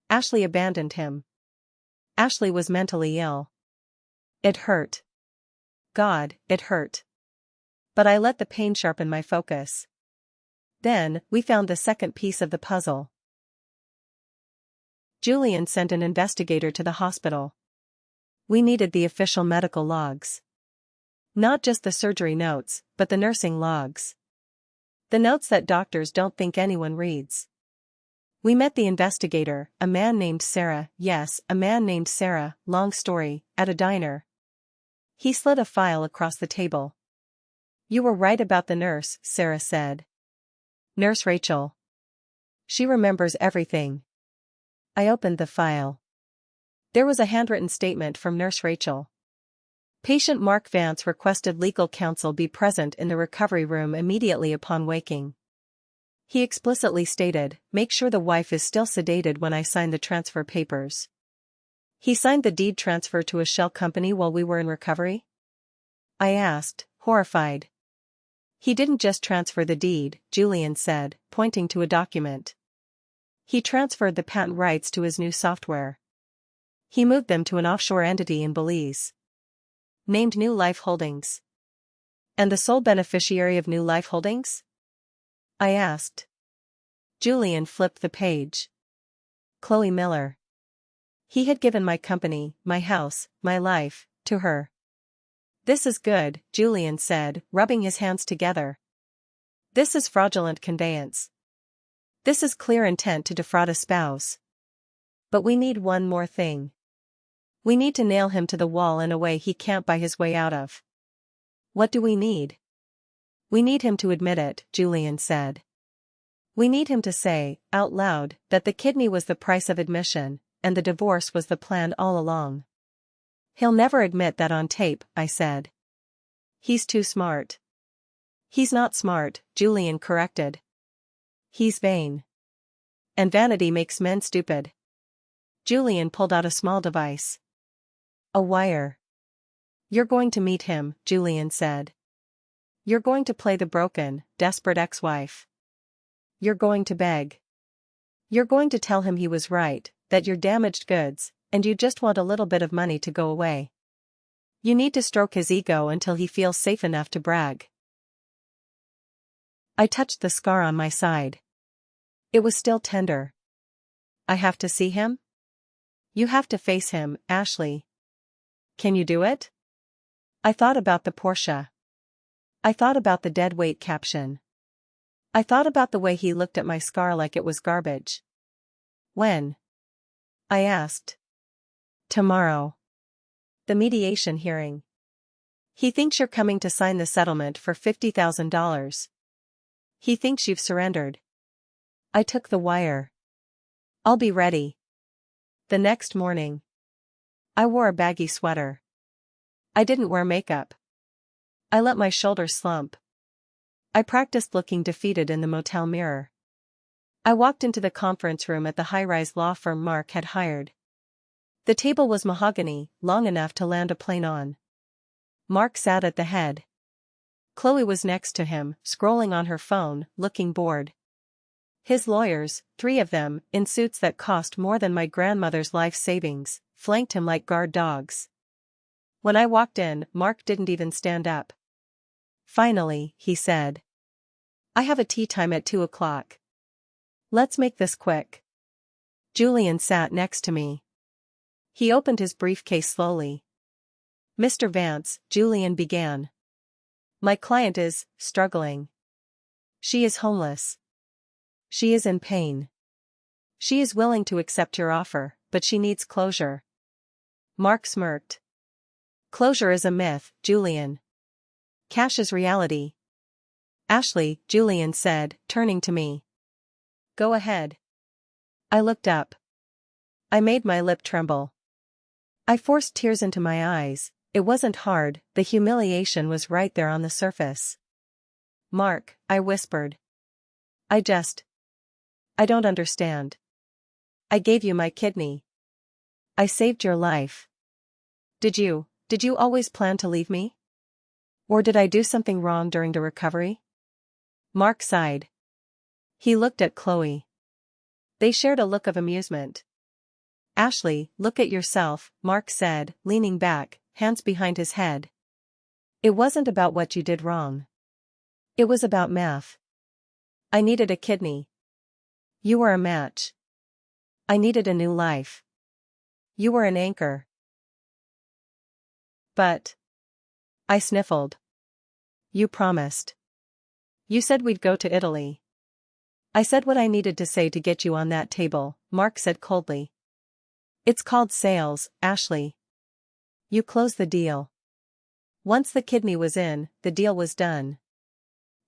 Ashley abandoned him. Ashley was mentally ill. It hurt. God, it hurt. But I let the pain sharpen my focus. Then, we found the second piece of the puzzle. Julian sent an investigator to the hospital. We needed the official medical logs. Not just the surgery notes, but the nursing logs. The notes that doctors don't think anyone reads. We met the investigator, a man named Sarah, yes, a man named Sarah, long story, at a diner. He slid a file across the table. You were right about the nurse, Sarah said. Nurse Rachel. She remembers everything. I opened the file. There was a handwritten statement from Nurse Rachel. Patient Mark Vance requested legal counsel be present in the recovery room immediately upon waking. He explicitly stated, make sure the wife is still sedated when I sign the transfer papers. He signed the deed transfer to a shell company while we were in recovery? I asked, horrified. He didn't just transfer the deed, Julian said, pointing to a document. He transferred the patent rights to his new software. He moved them to an offshore entity in Belize. Named New Life Holdings. And the sole beneficiary of New Life Holdings? I asked. Julian flipped the page. Chloe Miller. He had given my company, my house, my life, to her. This is good, Julian said, rubbing his hands together. This is fraudulent conveyance. This is clear intent to defraud a spouse. But we need one more thing. We need to nail him to the wall in a way he can't buy his way out of. What do we need? We need him to admit it, Julian said. We need him to say, out loud, that the kidney was the price of admission, and the divorce was the plan all along. He'll never admit that on tape, I said. He's too smart. He's not smart, Julian corrected. He's vain. And vanity makes men stupid. Julian pulled out a small device. A wire. You're going to meet him, Julian said. You're going to play the broken, desperate ex-wife. You're going to beg. You're going to tell him he was right, that you're damaged goods, and you just want a little bit of money to go away. You need to stroke his ego until he feels safe enough to brag. I touched the scar on my side. It was still tender. I have to see him? You have to face him, Ashley. Can you do it? I thought about the Porsche. I thought about the deadweight caption. I thought about the way he looked at my scar like it was garbage. When? I asked. Tomorrow. The mediation hearing. He thinks you're coming to sign the settlement for $50,000. He thinks you've surrendered. I took the wire. I'll be ready. The next morning. I wore a baggy sweater. I didn't wear makeup. I let my shoulders slump. I practiced looking defeated in the motel mirror. I walked into the conference room at the high-rise law firm Mark had hired. The table was mahogany, long enough to land a plane on. Mark sat at the head. Chloe was next to him, scrolling on her phone, looking bored. His lawyers, 3 of them, in suits that cost more than my grandmother's life savings, flanked him like guard dogs. When I walked in, Mark didn't even stand up. Finally, he said, "I have a tea time at 2 o'clock. Let's make this quick." Julian sat next to me. He opened his briefcase slowly. "Mr. Vance," Julian began. "My client is struggling. She is homeless. She is in pain. She is willing to accept your offer, but she needs closure." Mark smirked. "Closure is a myth, Julian. Cash is reality." "Ashley," Julian said, turning to me. "Go ahead." I looked up. I made my lip tremble. I forced tears into my eyes. It wasn't hard, the humiliation was right there on the surface. "Mark," I whispered. I don't understand. I gave you my kidney. I saved your life. Did you always plan to leave me? Or did I do something wrong during the recovery?" Mark sighed. He looked at Chloe. They shared a look of amusement. "Ashley, look at yourself," Mark said, leaning back, hands behind his head. "It wasn't about what you did wrong. It was about math. I needed a kidney. You were a match. I needed a new life. You were an anchor." "But..." I sniffled. "You promised. You said we'd go to Italy." "I said what I needed to say to get you on that table," Mark said coldly. "It's called sales, Ashley. You close the deal. Once the kidney was in, the deal was done.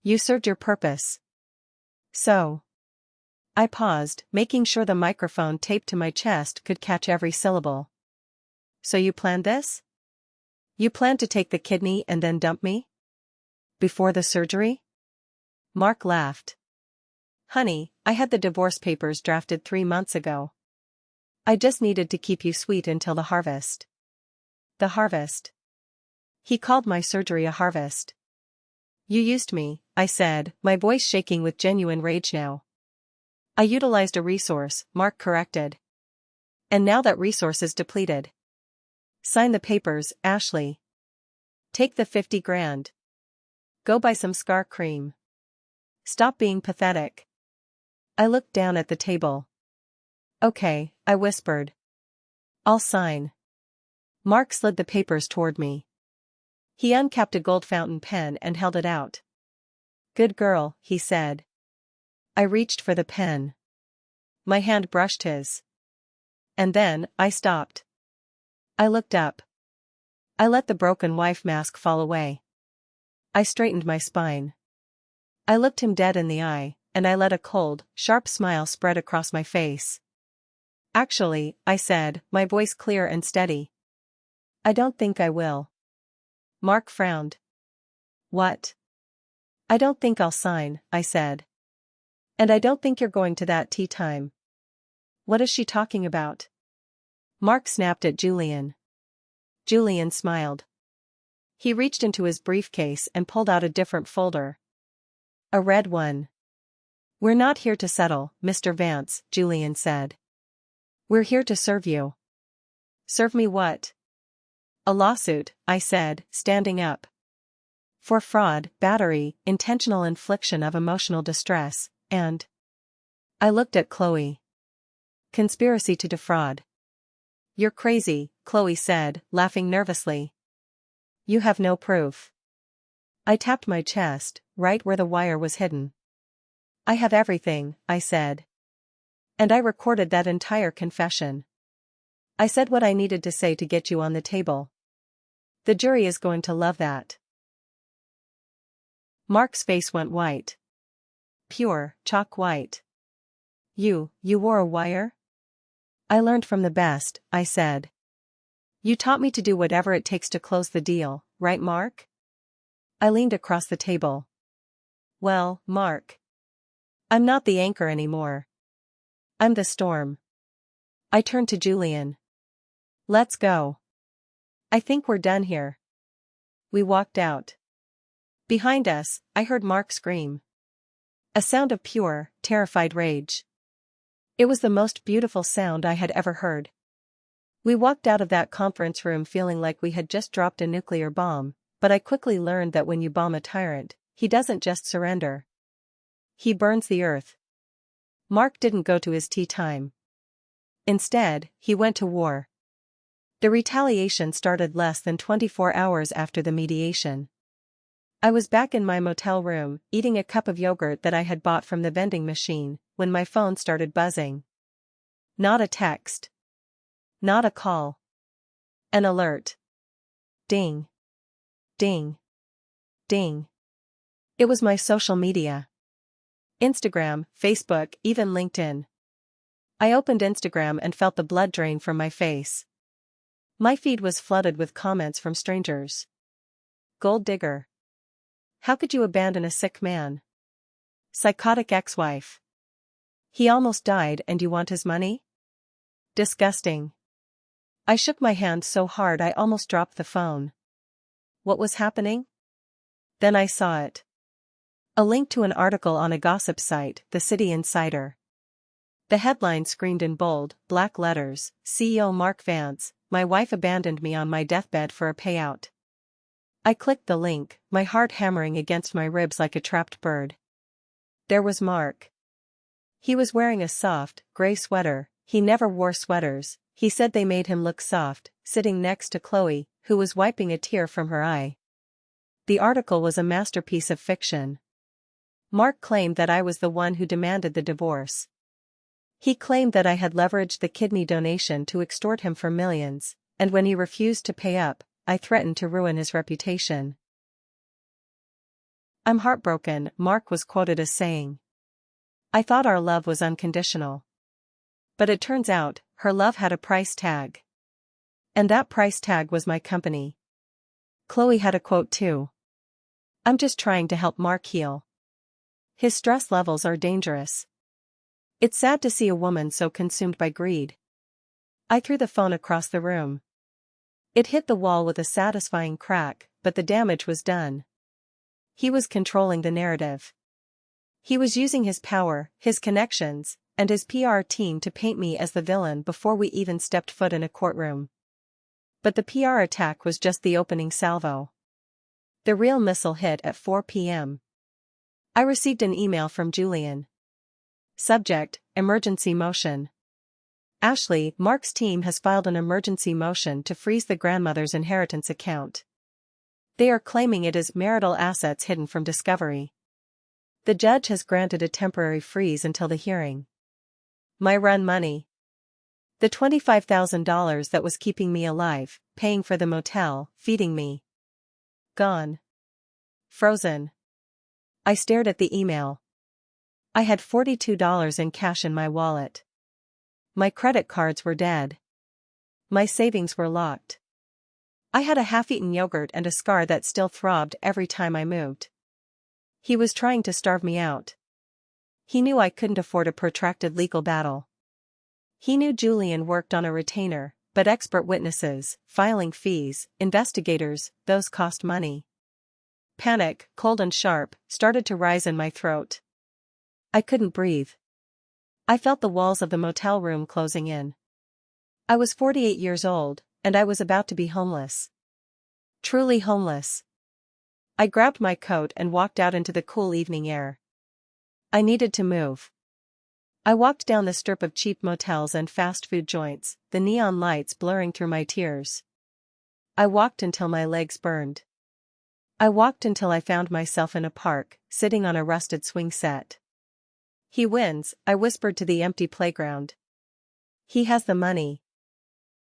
You served your purpose. So..." I paused, making sure the microphone taped to my chest could catch every syllable. "So you planned this? You planned to take the kidney and then dump me? Before the surgery?" Mark laughed. "Honey, I had the divorce papers drafted 3 months ago. I just needed to keep you sweet until the harvest." "The harvest?" He called my surgery a harvest. "You used me," I said, my voice shaking with genuine rage now. "I utilized a resource," Mark corrected. "And now that resource is depleted. Sign the papers, Ashley. Take the 50 grand. Go buy some scar cream. Stop being pathetic." I looked down at the table. "Okay," I whispered. "I'll sign." Mark slid the papers toward me. He uncapped a gold fountain pen and held it out. "Good girl," he said. I reached for the pen. My hand brushed his. And then, I stopped. I looked up. I let the broken wife mask fall away. I straightened my spine. I looked him dead in the eye, and I let a cold, sharp smile spread across my face. "Actually," I said, my voice clear and steady, "I don't think I will." Mark frowned. "What?" "I don't think I'll sign," I said. "And I don't think you're going to that tea time." "What is she talking about?" Mark snapped at Julian. Julian smiled. He reached into his briefcase and pulled out a different folder. A red one. "We're not here to settle, Mr. Vance," Julian said. "We're here to serve you." "Serve me what?" "A lawsuit," I said, standing up. "For fraud, battery, intentional infliction of emotional distress, and..." I looked at Chloe. "Conspiracy to defraud." "You're crazy," Chloe said, laughing nervously. "You have no proof." I tapped my chest, right where the wire was hidden. "I have everything," I said. "And I recorded that entire confession. I said what I needed to say to get you on the table. The jury is going to love that." Mark's face went white. Pure, chalk white. You wore a wire?" "I learned from the best," I said. "You taught me to do whatever it takes to close the deal, right, Mark?" I leaned across the table. Well, Mark. I'm not the anchor anymore. I'm the storm. I turned to Julian. Let's go. I think we're done here. We walked out. Behind us, I heard Mark scream. A sound of pure, terrified rage. It was the most beautiful sound I had ever heard. We walked out of that conference room feeling like we had just dropped a nuclear bomb, but I quickly learned that when you bomb a tyrant, he doesn't just surrender. He burns the earth. Mark didn't go to his tea time. Instead, he went to war. The retaliation started less than 24 hours after the mediation. I was back in my motel room, eating a cup of yogurt that I had bought from the vending machine, when my phone started buzzing. Not a text. Not a call. An alert. Ding. Ding. Ding. It was my social media. Instagram, Facebook, even LinkedIn. I opened Instagram and felt the blood drain from my face. My feed was flooded with comments from strangers. Gold digger. How could you abandon a sick man? Psychotic ex-wife. He almost died and you want his money? Disgusting. I shook my hand so hard I almost dropped the phone. What was happening? Then I saw it. A link to an article on a gossip site, The City Insider. The headline screamed in bold, black letters, CEO Mark Vance, my wife abandoned me on my deathbed for a payout. I clicked the link, my heart hammering against my ribs like a trapped bird. There was Mark. He was wearing a soft, gray sweater. He never wore sweaters. He said they made him look soft, sitting next to Chloe, who was wiping a tear from her eye. The article was a masterpiece of fiction. Mark claimed that I was the one who demanded the divorce. He claimed that I had leveraged the kidney donation to extort him for millions, and when he refused to pay up, I threatened to ruin his reputation. I'm heartbroken, Mark was quoted as saying. I thought our love was unconditional. But it turns out, her love had a price tag. And that price tag was my company. Chloe had a quote too. I'm just trying to help Mark heal. His stress levels are dangerous. It's sad to see a woman so consumed by greed. I threw the phone across the room. It hit the wall with a satisfying crack, but the damage was done. He was controlling the narrative. He was using his power, his connections, and his PR team to paint me as the villain before we even stepped foot in a courtroom. But the PR attack was just the opening salvo. The real missile hit at 4 p.m. I received an email from Julian. Subject, emergency motion. Ashley, Mark's team has filed an emergency motion to freeze the grandmother's inheritance account. They are claiming it is marital assets hidden from discovery. The judge has granted a temporary freeze until the hearing. My run money. The $25,000 that was keeping me alive, paying for the motel, feeding me. Gone. Frozen. I stared at the email. I had $42 in cash in my wallet. My credit cards were dead. My savings were locked. I had a half-eaten yogurt and a scar that still throbbed every time I moved. He was trying to starve me out. He knew I couldn't afford a protracted legal battle. He knew Julian worked on a retainer, but expert witnesses, filing fees, investigators, those cost money. Panic, cold and sharp, started to rise in my throat. I couldn't breathe. I felt the walls of the motel room closing in. I was 48 years old, and I was about to be homeless. Truly homeless. I grabbed my coat and walked out into the cool evening air. I needed to move. I walked down the strip of cheap motels and fast food joints, the neon lights blurring through my tears. I walked until my legs burned. I walked until I found myself in a park, sitting on a rusted swing set. He wins, I whispered to the empty playground. He has the money.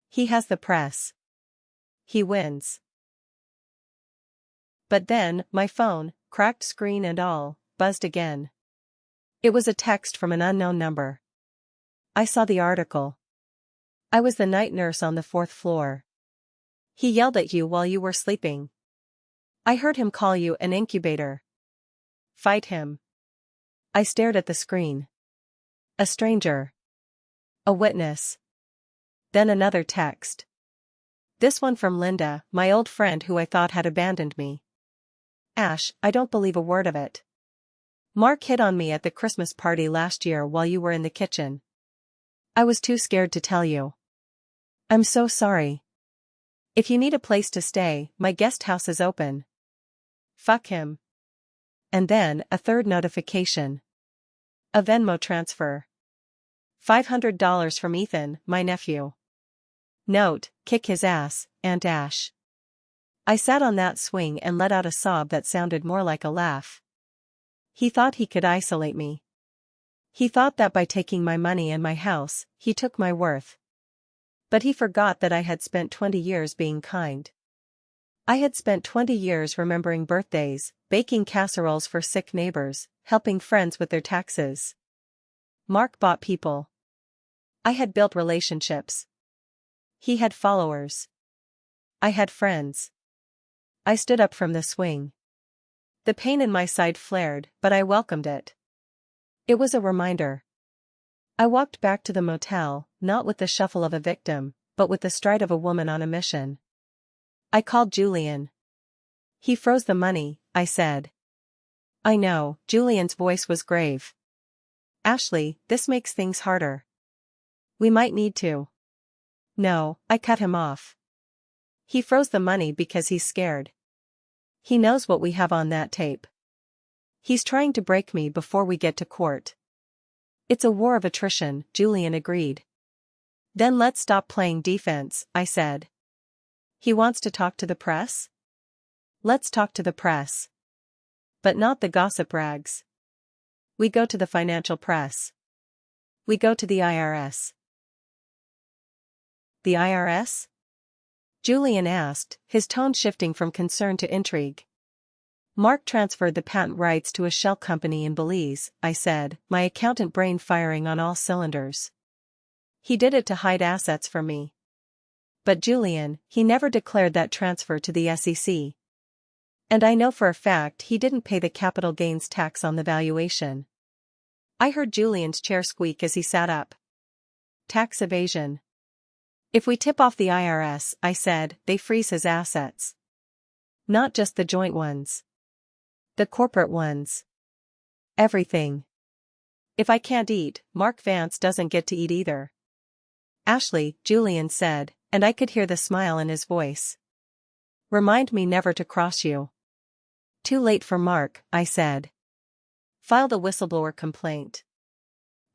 He has the press. He wins. But then, my phone, cracked screen and all, buzzed again. It was a text from an unknown number. I saw the article. I was the night nurse on the 4th floor. He yelled at you while you were sleeping. I heard him call you an incubator. Fight him. I stared at the screen. A stranger. A witness. Then another text. This one from Linda, my old friend who I thought had abandoned me. Ash, I don't believe a word of it. Mark hit on me at the Christmas party last year while you were in the kitchen. I was too scared to tell you. I'm so sorry. If you need a place to stay, my guest house is open. Fuck him. And then, a third notification. A Venmo transfer. $500 from Ethan, my nephew. Note, kick his ass, Aunt Ash. I sat on that swing and let out a sob that sounded more like a laugh. He thought he could isolate me. He thought that by taking my money and my house, he took my worth. But he forgot that I had spent 20 years being kind. I had spent 20 years remembering birthdays, baking casseroles for sick neighbors, helping friends with their taxes. Mark bought people. I had built relationships. He had followers. I had friends. I stood up from the swing. The pain in my side flared, but I welcomed it. It was a reminder. I walked back to the motel, not with the shuffle of a victim, but with the stride of a woman on a mission. I called Julian. He froze the money, I said. I know, Julian's voice was grave. Ashley, this makes things harder. We might need to. No, I cut him off. He froze the money because he's scared. He knows what we have on that tape. He's trying to break me before we get to court. It's a war of attrition, Julian agreed. Then let's stop playing defense, I said. He wants to talk to the press? Let's talk to the press. But not the gossip rags. We go to the financial press. We go to the IRS. The IRS? Julian asked, his tone shifting from concern to intrigue. Mark transferred the patent rights to a shell company in Belize, I said, my accountant brain firing on all cylinders. He did it to hide assets from me. But Julian, he never declared that transfer to the SEC. And I know for a fact he didn't pay the capital gains tax on the valuation. I heard Julian's chair squeak as he sat up. Tax evasion. If we tip off the IRS, I said, they freeze his assets. Not just the joint ones. The corporate ones. Everything. If I can't eat, Mark Vance doesn't get to eat either. Ashley, Julian said, and I could hear the smile in his voice. Remind me never to cross you. Too late for Mark, I said. File the whistleblower complaint.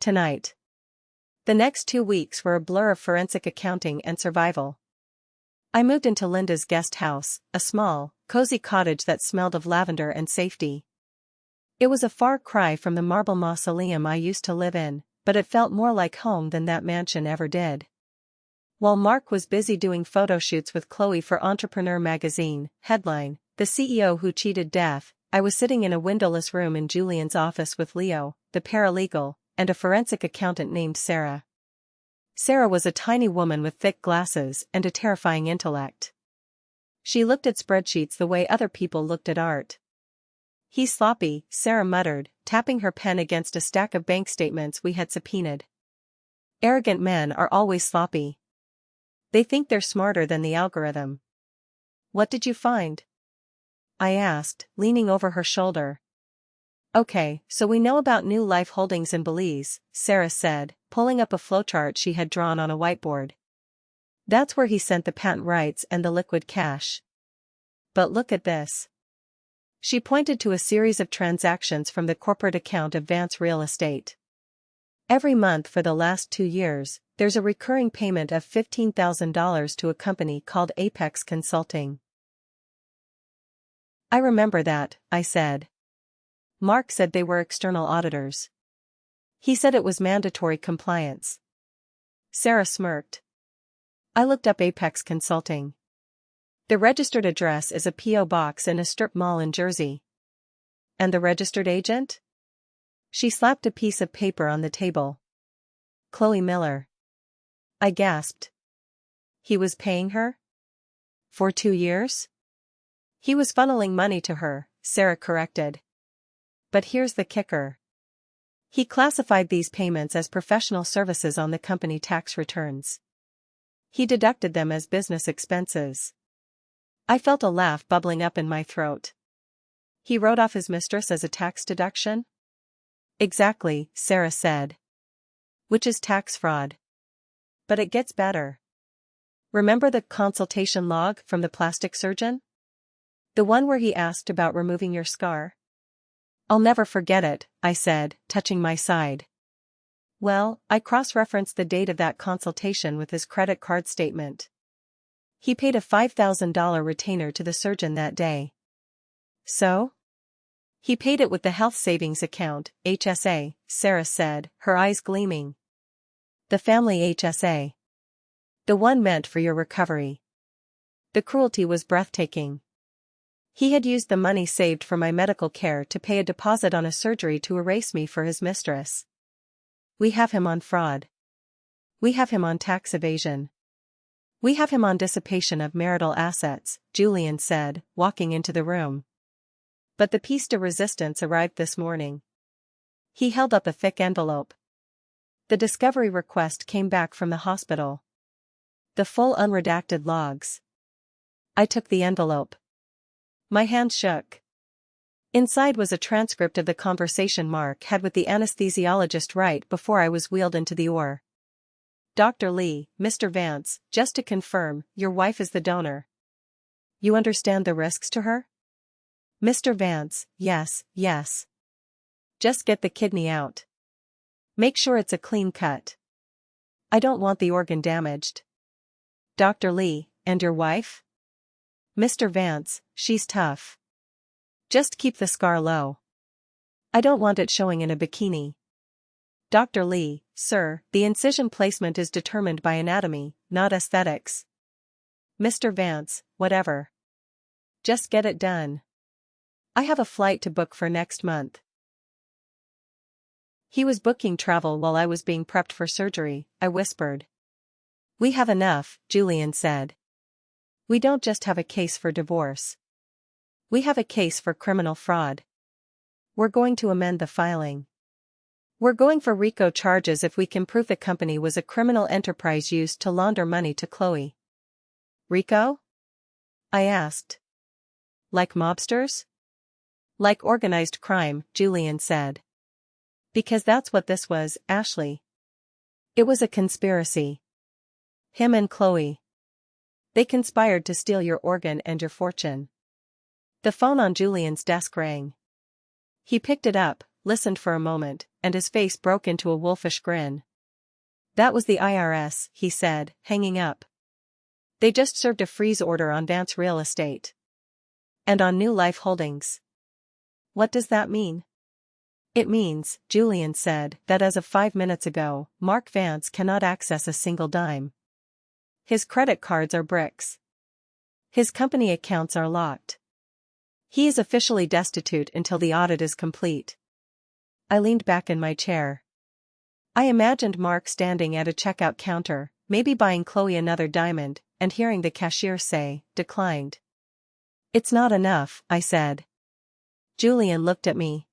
Tonight. The next 2 weeks were a blur of forensic accounting and survival. I moved into Linda's guest house, a small, cozy cottage that smelled of lavender and safety. It was a far cry from the marble mausoleum I used to live in, but it felt more like home than that mansion ever did. While Mark was busy doing photo shoots with Chloe for Entrepreneur magazine, headline, The CEO Who Cheated Death, I was sitting in a windowless room in Julian's office with Leo, the paralegal, and a forensic accountant named Sarah. Sarah was a tiny woman with thick glasses and a terrifying intellect. She looked at spreadsheets the way other people looked at art. He's sloppy, Sarah muttered, tapping her pen against a stack of bank statements we had subpoenaed. Arrogant men are always sloppy. They think they're smarter than the algorithm. What did you find? I asked, leaning over her shoulder. Okay, so we know about New Life Holdings in Belize, Sarah said, pulling up a flowchart she had drawn on a whiteboard. That's where he sent the patent rights and the liquid cash. But look at this. She pointed to a series of transactions from the corporate account of Vance Real Estate. Every month for the last 2 years, there's a recurring payment of $15,000 to a company called Apex Consulting. I remember that, I said. Mark said they were external auditors. He said it was mandatory compliance. Sarah smirked. I looked up Apex Consulting. The registered address is a P.O. box in a strip mall in Jersey. And the registered agent? She slapped a piece of paper on the table. Chloe Miller. I gasped. He was paying her? For 2 years? He was funneling money to her, Sarah corrected. But here's the kicker. He classified these payments as professional services on the company tax returns. He deducted them as business expenses. I felt a laugh bubbling up in my throat. He wrote off his mistress as a tax deduction? Exactly, Sarah said. Which is tax fraud. But it gets better. Remember the consultation log from the plastic surgeon? The one where he asked about removing your scar? I'll never forget it, I said, touching my side. Well, I cross-referenced the date of that consultation with his credit card statement. He paid a $5,000 retainer to the surgeon that day. So? He paid it with the health savings account, HSA, Sarah said, her eyes gleaming. The family HSA. The one meant for your recovery. The cruelty was breathtaking. He had used the money saved for my medical care to pay a deposit on a surgery to erase me for his mistress. We have him on fraud. We have him on tax evasion. We have him on dissipation of marital assets, Julian said, walking into the room. But the piece de resistance arrived this morning. He held up a thick envelope. The discovery request came back from the hospital. The full unredacted logs. I took the envelope. My hand shook. Inside was a transcript of the conversation Mark had with the anesthesiologist right before I was wheeled into the OR. Dr. Lee, Mr. Vance, just to confirm, your wife is the donor. You understand the risks to her? Mr. Vance, yes, yes. Just get the kidney out. Make sure it's a clean cut. I don't want the organ damaged. Dr. Lee, and your wife? Mr. Vance, she's tough. Just keep the scar low. I don't want it showing in a bikini. Dr. Lee, sir, the incision placement is determined by anatomy, not aesthetics. Mr. Vance, whatever. Just get it done. I have a flight to book for next month. He was booking travel while I was being prepped for surgery, I whispered. We have enough, Julian said. We don't just have a case for divorce. We have a case for criminal fraud. We're going to amend the filing. We're going for RICO charges if we can prove the company was a criminal enterprise used to launder money to Chloe. RICO? I asked. Like mobsters? Like organized crime, Julian said. Because that's what this was, Ashley. It was a conspiracy. Him and Chloe. They conspired to steal your organ and your fortune. The phone on Julian's desk rang. He picked it up, listened for a moment, and his face broke into a wolfish grin. That was the IRS, he said, hanging up. They just served a freeze order on Vance Real Estate. And on New Life Holdings. What does that mean? It means, Julian said, that as of 5 minutes ago, Mark Vance cannot access a single dime. His credit cards are bricks. His company accounts are locked. He is officially destitute until the audit is complete. I leaned back in my chair. I imagined Mark standing at a checkout counter, maybe buying Chloe another diamond, and hearing the cashier say, declined. It's not enough, I said. Julian looked at me.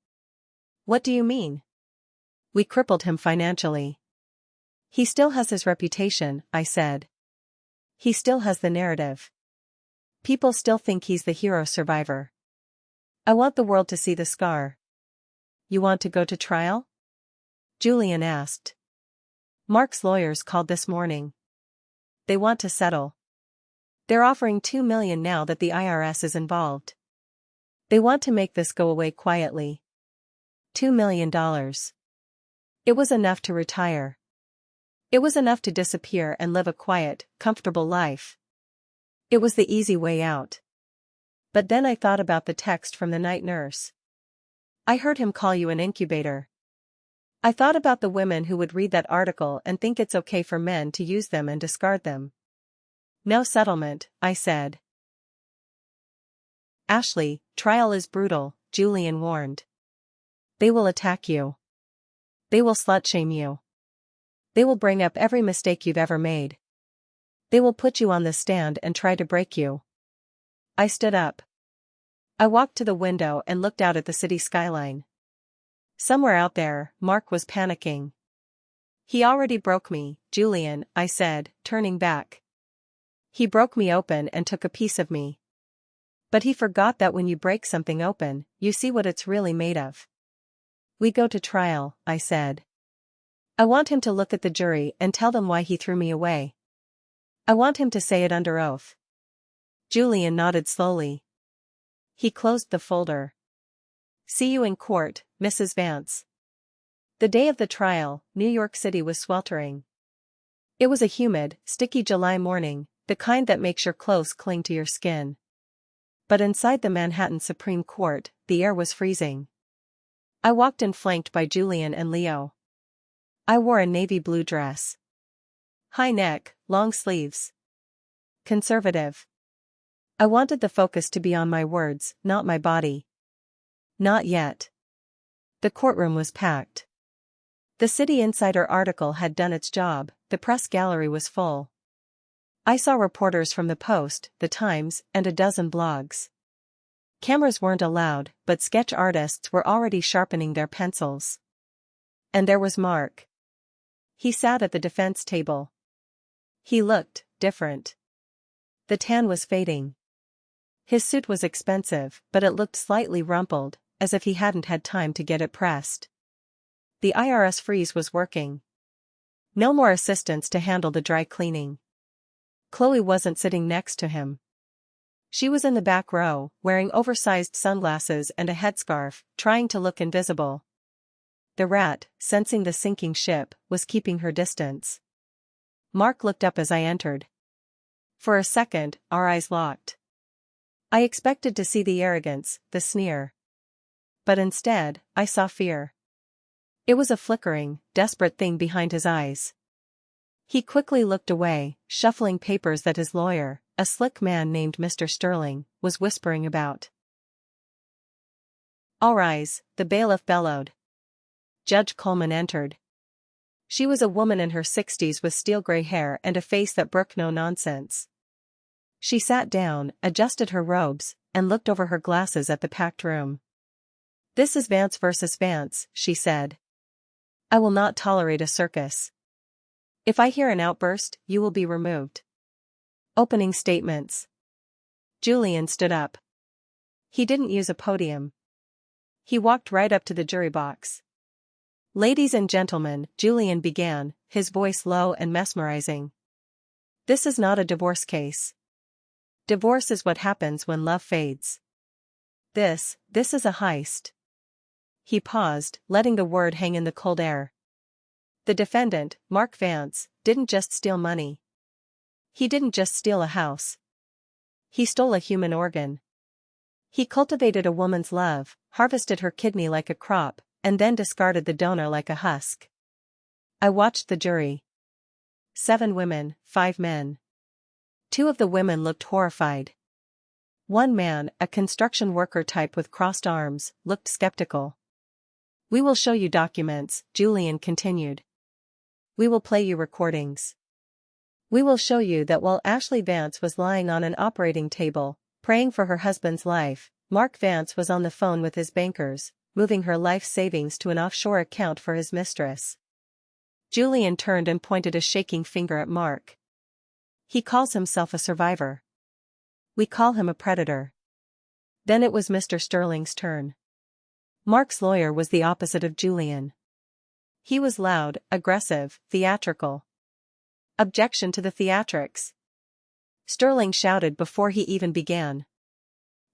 What do you mean? We crippled him financially. He still has his reputation, I said. He still has the narrative. People still think he's the hero survivor. I want the world to see the scar. You want to go to trial? Julian asked. Mark's lawyers called this morning. They want to settle. They're offering $2 million now that the IRS is involved. They want to make this go away quietly. $2 million. It was enough to retire. It was enough to disappear and live a quiet, comfortable life. It was the easy way out. But then I thought about the text from the night nurse. I heard him call you an incubator. I thought about the women who would read that article and think it's okay for men to use them and discard them. No settlement, I said. Ashley, trial is brutal, Julian warned. They will attack you. They will slut-shame you. They will bring up every mistake you've ever made. They will put you on the stand and try to break you. I stood up. I walked to the window and looked out at the city skyline. Somewhere out there, Mark was panicking. He already broke me, Julian, I said, turning back. He broke me open and took a piece of me. But he forgot that when you break something open, you see what it's really made of. We go to trial, I said. I want him to look at the jury and tell them why he threw me away. I want him to say it under oath. Julian nodded slowly. He closed the folder. See you in court, Mrs. Vance. The day of the trial, New York City was sweltering. It was a humid, sticky July morning, the kind that makes your clothes cling to your skin. But inside the Manhattan Supreme Court, the air was freezing. I walked in flanked by Julian and Leo. I wore a navy blue dress. High neck, long sleeves. Conservative. I wanted the focus to be on my words, not my body. Not yet. The courtroom was packed. The City Insider article had done its job, the press gallery was full. I saw reporters from the Post, the Times, and a dozen blogs. Cameras weren't allowed, but sketch artists were already sharpening their pencils. And there was Mark. He sat at the defense table. He looked different. The tan was fading. His suit was expensive, but it looked slightly rumpled, as if he hadn't had time to get it pressed. The IRS freeze was working. No more assistants to handle the dry cleaning. Chloe wasn't sitting next to him. She was in the back row, wearing oversized sunglasses and a headscarf, trying to look invisible. The rat, sensing the sinking ship, was keeping her distance. Mark looked up as I entered. For a second, our eyes locked. I expected to see the arrogance, the sneer. But instead, I saw fear. It was a flickering, desperate thing behind his eyes. He quickly looked away, shuffling papers that his lawyer, a slick man named Mr. Sterling, was whispering about. All rise, the bailiff bellowed. Judge Coleman entered. She was a woman in her 60s with steel-gray hair and a face that brooked no nonsense. She sat down, adjusted her robes, and looked over her glasses at the packed room. This is Vance versus Vance, she said. I will not tolerate a circus. If I hear an outburst, you will be removed. Opening statements. Julian stood up. He didn't use a podium. He walked right up to the jury box. Ladies and gentlemen, Julian began, his voice low and mesmerizing. This is not a divorce case. Divorce is what happens when love fades. This is a heist. He paused, letting the word hang in the cold air. The defendant, Mark Vance, didn't just steal money. He didn't just steal a house. He stole a human organ. He cultivated a woman's love, harvested her kidney like a crop, and then discarded the donor like a husk. I watched the jury. 7 women, 5 men. 2 of the women looked horrified. One man, a construction worker type with crossed arms, looked skeptical. We will show you documents, Julian continued. We will play you recordings. We will show you that while Ashley Vance was lying on an operating table, praying for her husband's life, Mark Vance was on the phone with his bankers, moving her life savings to an offshore account for his mistress. Julian turned and pointed a shaking finger at Mark. He calls himself a survivor. We call him a predator. Then it was Mr. Sterling's turn. Mark's lawyer was the opposite of Julian. He was loud, aggressive, theatrical. Objection to the theatrics. Sterling shouted before he even began.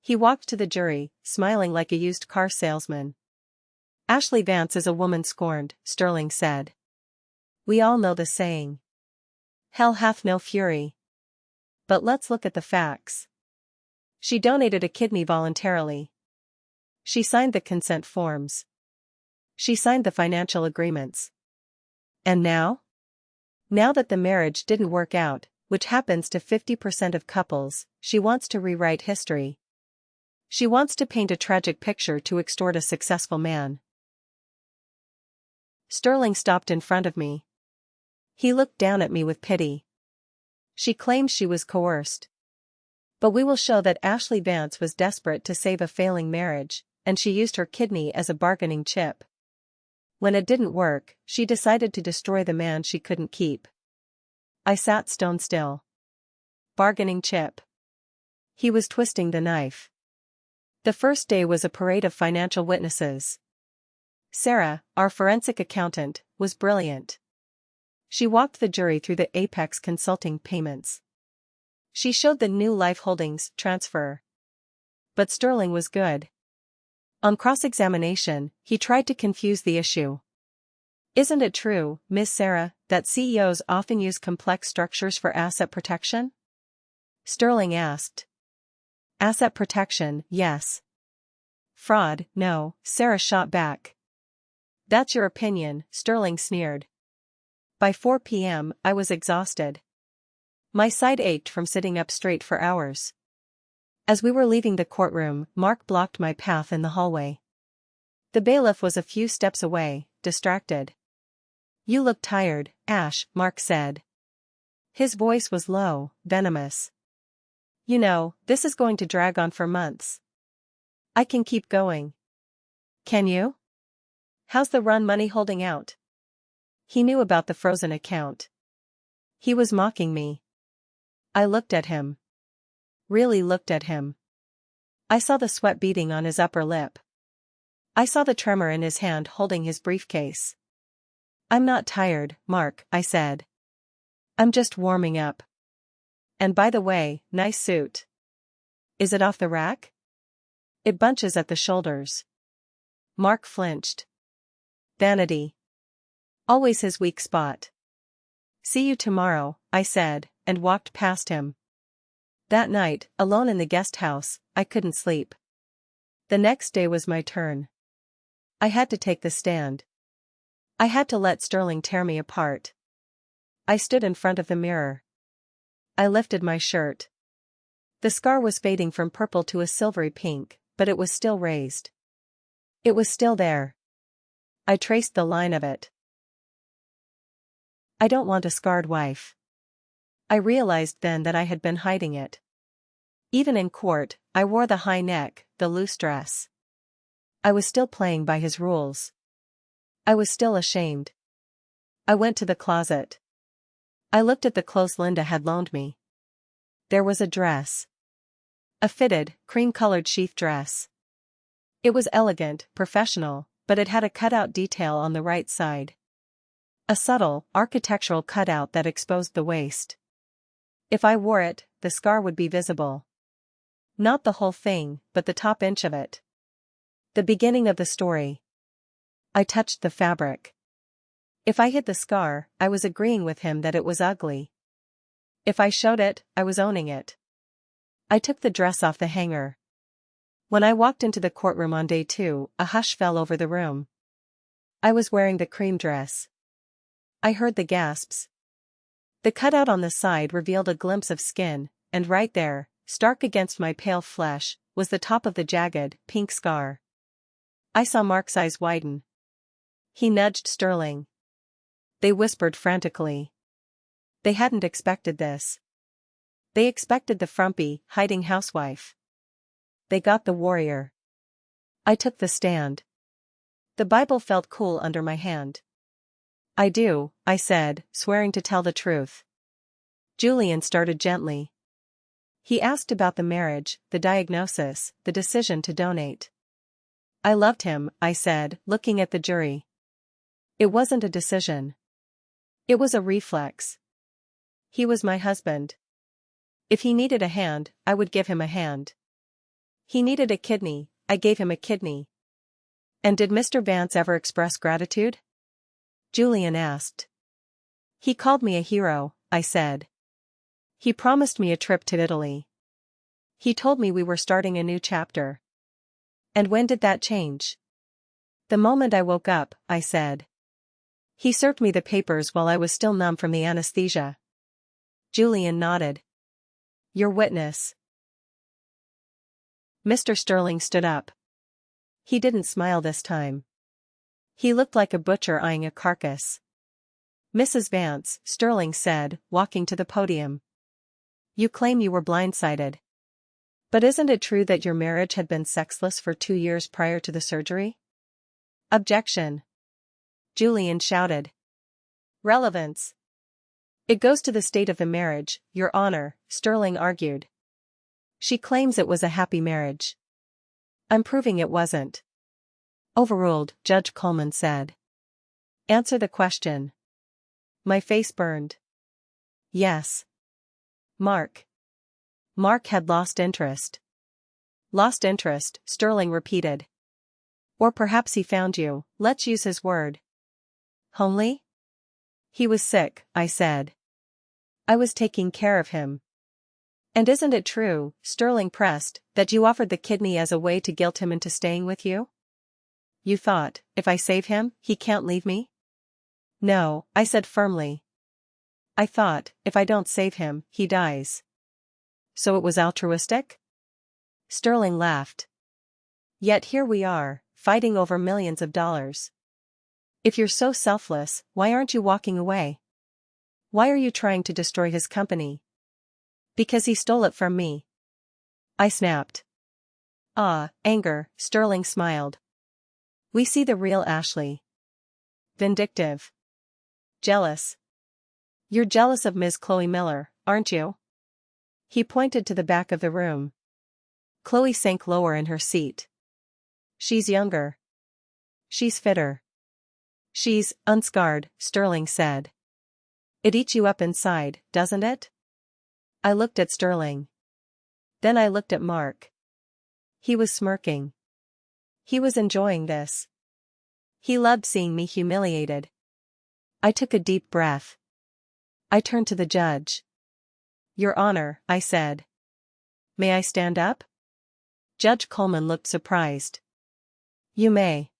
He walked to the jury, smiling like a used car salesman. Ashley Vance is a woman scorned, Sterling said. We all know the saying. Hell hath no fury. But let's look at the facts. She donated a kidney voluntarily. She signed the consent forms. She signed the financial agreements. And now? Now that the marriage didn't work out, which happens to 50% of couples, she wants to rewrite history. She wants to paint a tragic picture to extort a successful man. Sterling stopped in front of me. He looked down at me with pity. She claims she was coerced. But we will show that Ashley Vance was desperate to save a failing marriage, and she used her kidney as a bargaining chip. When it didn't work, she decided to destroy the man she couldn't keep. I sat stone still. Bargaining chip. He was twisting the knife. The first day was a parade of financial witnesses. Sarah, our forensic accountant, was brilliant. She walked the jury through the Apex Consulting payments. She showed the new life holdings transfer. But Sterling was good. On cross-examination, he tried to confuse the issue. Isn't it true, Miss Sarah, that CEOs often use complex structures for asset protection? Sterling asked. Asset protection, yes. Fraud, no, Sarah shot back. That's your opinion, Sterling sneered. By 4 p.m., I was exhausted. My side ached from sitting up straight for hours. As we were leaving the courtroom, Mark blocked my path in the hallway. The bailiff was a few steps away, distracted. You look tired, Ash, Mark said. His voice was low, venomous. You know, this is going to drag on for months. I can keep going. Can you? How's the run money holding out? He knew about the frozen account. He was mocking me. I looked at him. Really looked at him. I saw the sweat beading on his upper lip. I saw the tremor in his hand holding his briefcase. I'm not tired, Mark, I said. I'm just warming up. And by the way, nice suit. Is it off the rack? It bunches at the shoulders. Mark flinched. Vanity. Always his weak spot. See you tomorrow, I said, and walked past him. That night, alone in the guest house, I couldn't sleep. The next day was my turn. I had to take the stand. I had to let Sterling tear me apart. I stood in front of the mirror. I lifted my shirt. The scar was fading from purple to a silvery pink, but it was still raised. It was still there. I traced the line of it. I don't want a scarred wife. I realized then that I had been hiding it. Even in court, I wore the high neck, the loose dress. I was still playing by his rules. I was still ashamed. I went to the closet. I looked at the clothes Linda had loaned me. There was a dress. A fitted, cream-colored sheath dress. It was elegant, professional, but it had a cutout detail on the right side. A subtle, architectural cutout that exposed the waist. If I wore it, the scar would be visible. Not the whole thing, but the top inch of it. The beginning of the story. I touched the fabric. If I hid the scar, I was agreeing with him that it was ugly. If I showed it, I was owning it. I took the dress off the hanger. When I walked into the courtroom on day 2, a hush fell over the room. I was wearing the cream dress. I heard the gasps. The cutout on the side revealed a glimpse of skin, and right there, stark against my pale flesh, was the top of the jagged, pink scar. I saw Mark's eyes widen. He nudged Sterling. They whispered frantically. They hadn't expected this. They expected the frumpy, hiding housewife. They got the warrior. I took the stand. The Bible felt cool under my hand. I do, I said, swearing to tell the truth. Julian started gently. He asked about the marriage, the diagnosis, the decision to donate. I loved him, I said, looking at the jury. It wasn't a decision. It was a reflex. He was my husband. If he needed a hand, I would give him a hand. He needed a kidney, I gave him a kidney. And did Mr. Vance ever express gratitude? Julian asked. He called me a hero, I said. He promised me a trip to Italy. He told me we were starting a new chapter. And when did that change? The moment I woke up, I said. He served me the papers while I was still numb from the anesthesia. Julian nodded. Your witness. Mr. Sterling stood up. He didn't smile this time. He looked like a butcher eyeing a carcass. Mrs. Vance, Sterling said, walking to the podium. You claim you were blindsided. But isn't it true that your marriage had been sexless for 2 years prior to the surgery? Objection. Julian shouted. Relevance. It goes to the state of the marriage, Your Honor, Sterling argued. She claims it was a happy marriage. I'm proving it wasn't. Overruled, Judge Coleman said. Answer the question. My face burned. Yes. Mark. Mark had lost interest. Lost interest, Sterling repeated. Or perhaps he found you, let's use his word. Homely? He was sick, I said. I was taking care of him. And isn't it true, Sterling pressed, that you offered the kidney as a way to guilt him into staying with you? You thought, if I save him, he can't leave me? No, I said firmly. I thought, if I don't save him, he dies. So it was altruistic? Sterling laughed. Yet here we are, fighting over millions of dollars. If you're so selfless, why aren't you walking away? Why are you trying to destroy his company? Because he stole it from me. I snapped. Ah, anger, Sterling smiled. We see the real Ashley. Vindictive. Jealous. You're jealous of Ms. Chloe Miller, aren't you? He pointed to the back of the room. Chloe sank lower in her seat. She's younger. She's fitter. She's unscarred, Sterling said. It eats you up inside, doesn't it? I looked at Sterling. Then I looked at Mark. He was smirking. He was enjoying this. He loved seeing me humiliated. I took a deep breath. I turned to the judge. Your Honor, I said. May I stand up? Judge Coleman looked surprised. You may.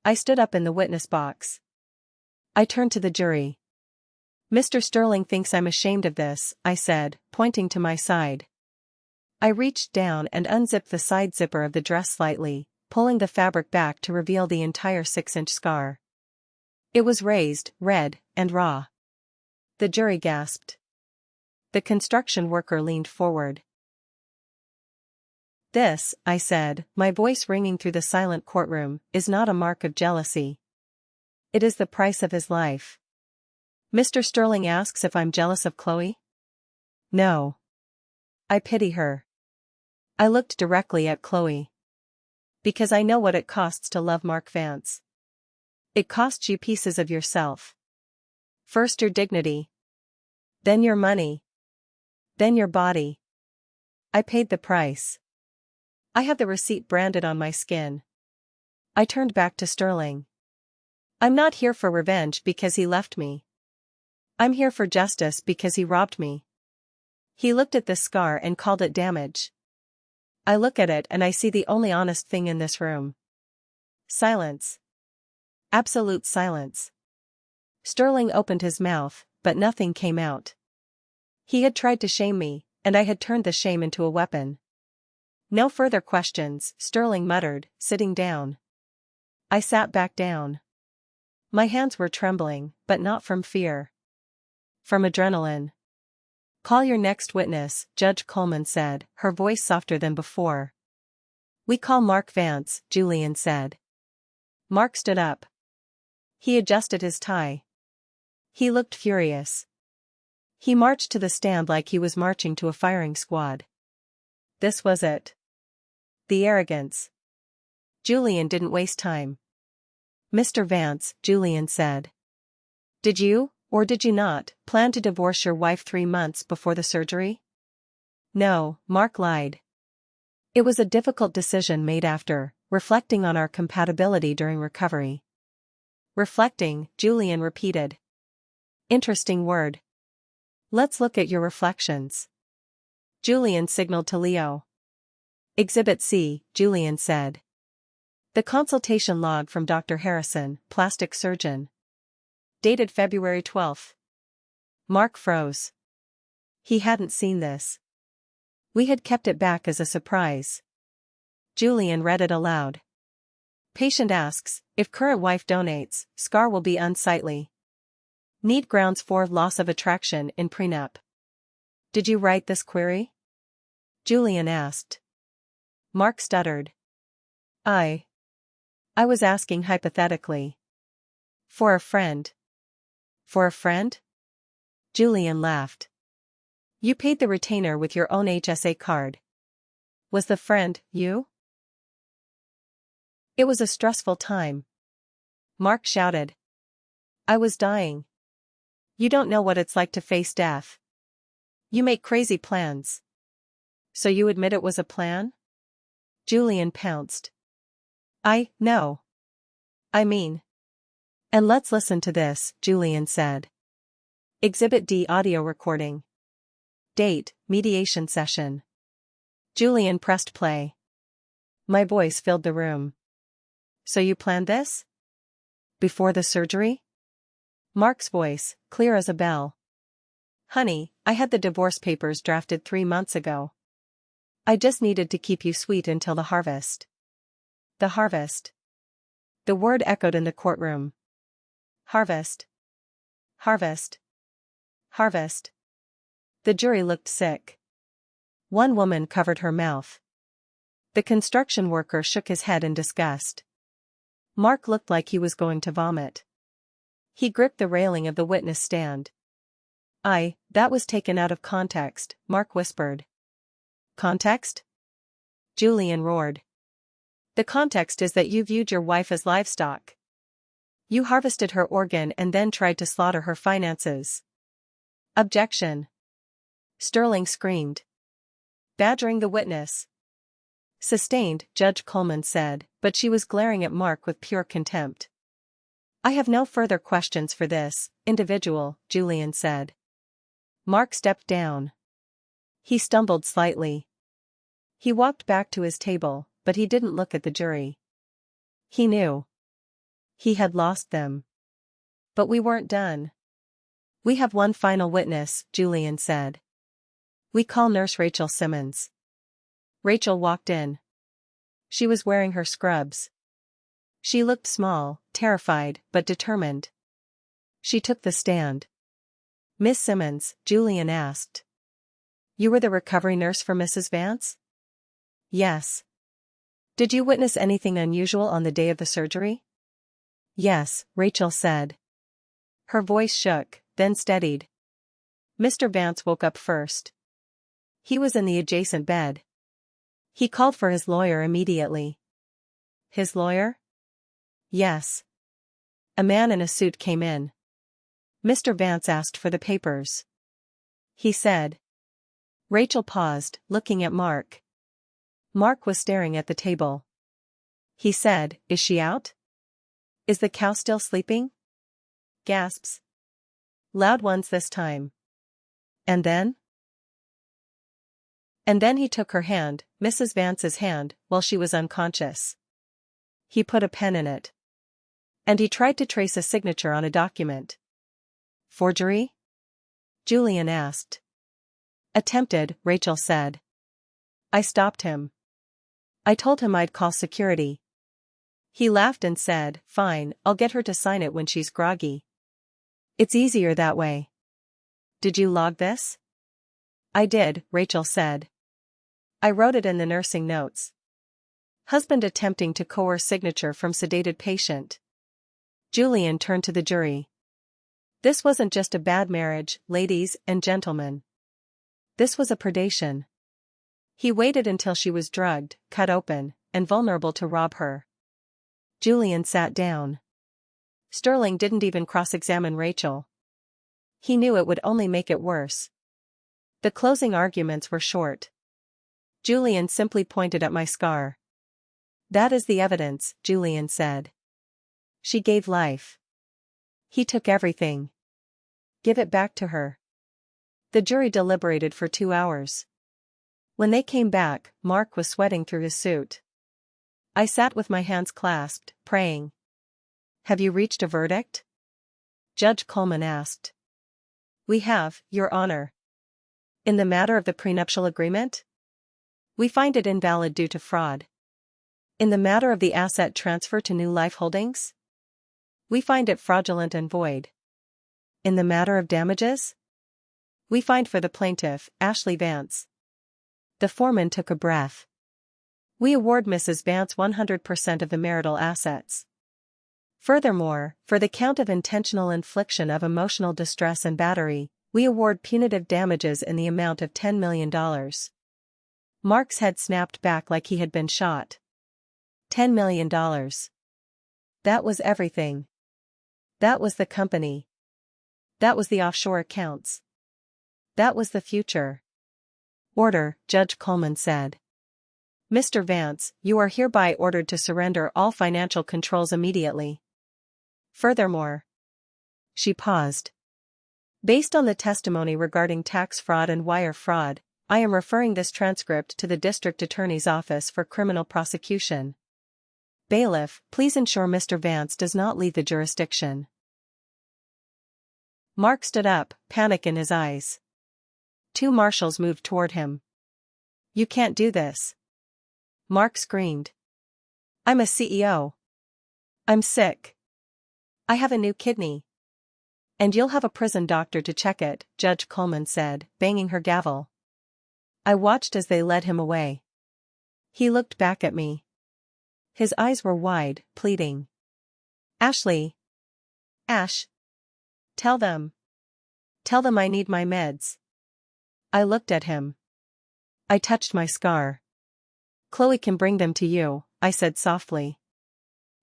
I stood up in the witness box. I turned to the jury. Mr. Sterling thinks I'm ashamed of this, I said, pointing to my side. I reached down and unzipped the side zipper of the dress slightly, pulling the fabric back to reveal the entire 6-inch scar. It was raised, red, and raw. The jury gasped. The construction worker leaned forward. This, I said, my voice ringing through the silent courtroom, is not a mark of jealousy. It is the price of his life. Mr. Sterling asks if I'm jealous of Chloe? No. I pity her. I looked directly at Chloe. Because I know what it costs to love Mark Vance. It costs you pieces of yourself. First your dignity. Then your money. Then your body. I paid the price. I have the receipt branded on my skin. I turned back to Sterling. I'm not here for revenge because he left me. I'm here for justice because he robbed me. He looked at the scar and called it damage. I look at it and I see the only honest thing in this room. Silence. Absolute silence. Sterling opened his mouth, but nothing came out. He had tried to shame me, and I had turned the shame into a weapon. No further questions, Sterling muttered, sitting down. I sat back down. My hands were trembling, but not from fear. From adrenaline. Call your next witness, Judge Coleman said, her voice softer than before. We call Mark Vance, Julian said. Mark stood up. He adjusted his tie. He looked furious. He marched to the stand like he was marching to a firing squad. This was it. The arrogance. Julian didn't waste time. Mr. Vance, Julian said. Did you, or did you not, plan to divorce your wife 3 months before the surgery? No, Mark lied. It was a difficult decision made after, reflecting on our compatibility during recovery. Reflecting, Julian repeated. Interesting word. Let's look at your reflections. Julian signaled to Leo. Exhibit C, Julian said. The consultation log from Dr. Harrison, plastic surgeon. Dated February 12. Mark froze. He hadn't seen this. We had kept it back as a surprise. Julian read it aloud. Patient asks, if current wife donates, scar will be unsightly. Need grounds for loss of attraction in prenup. Did you write this query? Julian asked. Mark stuttered. I was asking hypothetically. For a friend. For a friend? Julian laughed. You paid the retainer with your own HSA card. Was the friend you? It was a stressful time. Mark shouted. I was dying. You don't know what it's like to face death. You make crazy plans. So you admit it was a plan? Julian pounced. No. I mean. And let's listen to this, Julian said. Exhibit D audio recording. Date, mediation session. Julian pressed play. My voice filled the room. So you planned this? Before the surgery? Mark's voice, clear as a bell. Honey, I had the divorce papers drafted 3 months ago. I just needed to keep you sweet until the harvest. The harvest. The word echoed in the courtroom. Harvest. Harvest. Harvest. The jury looked sick. One woman covered her mouth. The construction worker shook his head in disgust. Mark looked like he was going to vomit. He gripped the railing of the witness stand. That was taken out of context, Mark whispered. Context? Julian roared. The context is that you viewed your wife as livestock. You harvested her organ and then tried to slaughter her finances. Objection. Sterling screamed. Badgering the witness. Sustained, Judge Coleman said, but she was glaring at Mark with pure contempt. I have no further questions for this individual, Julian said. Mark stepped down. He stumbled slightly. He walked back to his table, but he didn't look at the jury. He knew. He had lost them. But we weren't done. We have one final witness, Julian said. We call Nurse Rachel Simmons. Rachel walked in. She was wearing her scrubs. She looked small, terrified, but determined. She took the stand. Miss Simmons, Julian asked. You were the recovery nurse for Mrs. Vance? Yes. Did you witness anything unusual on the day of the surgery? Yes, Rachel said. Her voice shook, then steadied. Mr. Vance woke up first. He was in the adjacent bed. He called for his lawyer immediately. His lawyer? Yes. A man in a suit came in. Mr. Vance asked for the papers. He said. Rachel paused, looking at Mark. Mark was staring at the table. He said, Is she out? Is the cow still sleeping? Gasps. Loud ones this time. And then? And then he took her hand, Mrs. Vance's hand, while she was unconscious. He put a pen in it. And he tried to trace a signature on a document. Forgery? Julian asked. Attempted, Rachel said. I stopped him. I told him I'd call security. He laughed and said, Fine, I'll get her to sign it when she's groggy. It's easier that way. Did you log this? I did, Rachel said. I wrote it in the nursing notes. Husband attempting to coerce signature from sedated patient. Julian turned to the jury. This wasn't just a bad marriage, ladies and gentlemen. This was a predation. He waited until she was drugged, cut open, and vulnerable to rob her. Julian sat down. Sterling didn't even cross-examine Rachel. He knew it would only make it worse. The closing arguments were short. Julian simply pointed at my scar. That is the evidence, Julian said. She gave life. He took everything. Give it back to her. The jury deliberated for 2 hours. When they came back, Mark was sweating through his suit. I sat with my hands clasped, praying. Have you reached a verdict? Judge Coleman asked. We have, Your Honor. In the matter of the prenuptial agreement? We find it invalid due to fraud. In the matter of the asset transfer to New Life Holdings? We find it fraudulent and void. In the matter of damages? We find for the plaintiff, Ashley Vance. The foreman took a breath. We award Mrs. Vance 100% of the marital assets. Furthermore, for the count of intentional infliction of emotional distress and battery, we award punitive damages in the amount of $10 million. Mark's head snapped back like he had been shot. $10 million. That was everything. That was the company. That was the offshore accounts. That was the future. Order, Judge Coleman said. Mr. Vance, you are hereby ordered to surrender all financial controls immediately. Furthermore. She paused. Based on the testimony regarding tax fraud and wire fraud, I am referring this transcript to the District Attorney's Office for criminal prosecution. Bailiff, please ensure Mr. Vance does not leave the jurisdiction. Mark stood up, panic in his eyes. Two marshals moved toward him. You can't do this. Mark screamed. I'm a CEO. I'm sick. I have a new kidney. And you'll have a prison doctor to check it, Judge Coleman said, banging her gavel. I watched as they led him away. He looked back at me. His eyes were wide, pleading. Ashley. Ash. Tell them. Tell them I need my meds. I looked at him. I touched my scar. Chloe can bring them to you, I said softly.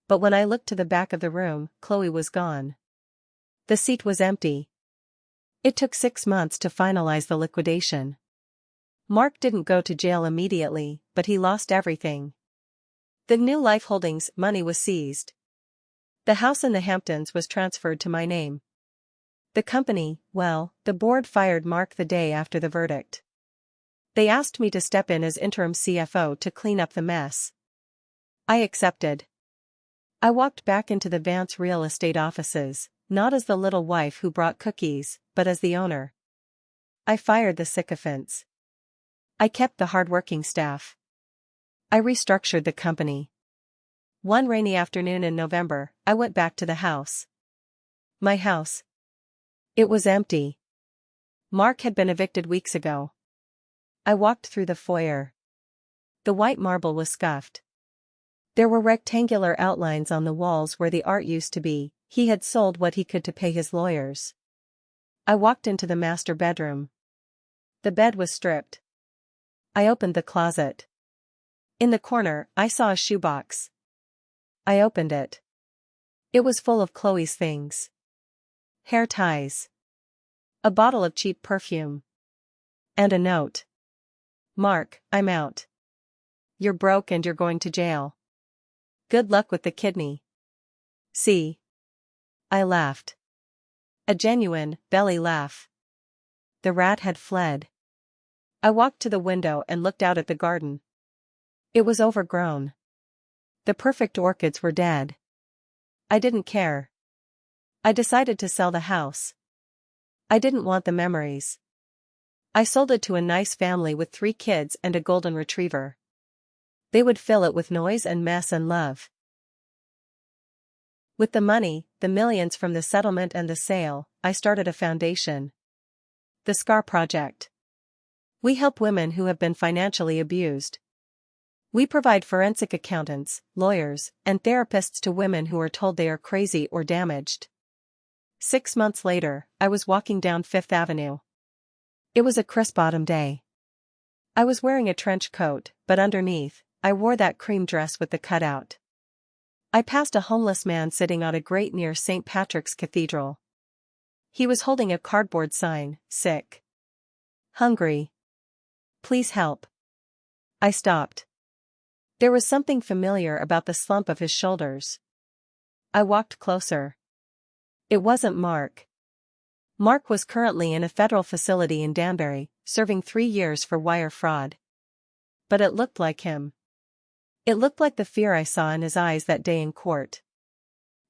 But when I looked to the back of the room, Chloe was gone. The seat was empty. It took 6 months to finalize the liquidation. Mark didn't go to jail immediately, but he lost everything. The New Life Holdings money was seized. The house in the Hamptons was transferred to my name. The company, well, the board fired Mark the day after the verdict. They asked me to step in as interim CFO to clean up the mess. I accepted. I walked back into the Vance real estate offices, not as the little wife who brought cookies, but as the owner. I fired the sycophants. I kept the hard-working staff. I restructured the company. One rainy afternoon in November, I went back to the house. My house. It was empty. Mark had been evicted weeks ago. I walked through the foyer. The white marble was scuffed. There were rectangular outlines on the walls where the art used to be. He had sold what he could to pay his lawyers. I walked into the master bedroom. The bed was stripped. I opened the closet. In the corner, I saw a shoebox. I opened it. It was full of Chloe's things. Hair ties. A bottle of cheap perfume. And a note. Mark, I'm out. You're broke and you're going to jail. Good luck with the kidney. See? I laughed. A genuine, belly laugh. The rat had fled. I walked to the window and looked out at the garden. It was overgrown. The perfect orchids were dead. I didn't care. I decided to sell the house. I didn't want the memories. I sold it to a nice family with 3 kids and a golden retriever. They would fill it with noise and mess and love. With the money, the millions from the settlement and the sale, I started a foundation. The SCAR Project. We help women who have been financially abused. We provide forensic accountants, lawyers, and therapists to women who are told they are crazy or damaged. 6 months later, I was walking down Fifth Avenue. It was a crisp autumn day. I was wearing a trench coat, but underneath, I wore that cream dress with the cutout. I passed a homeless man sitting on a grate near St. Patrick's Cathedral. He was holding a cardboard sign, sick. Hungry. Please help. I stopped. There was something familiar about the slump of his shoulders. I walked closer. It wasn't Mark. Mark was currently in a federal facility in Danbury, serving 3 years for wire fraud. But it looked like him. It looked like the fear I saw in his eyes that day in court.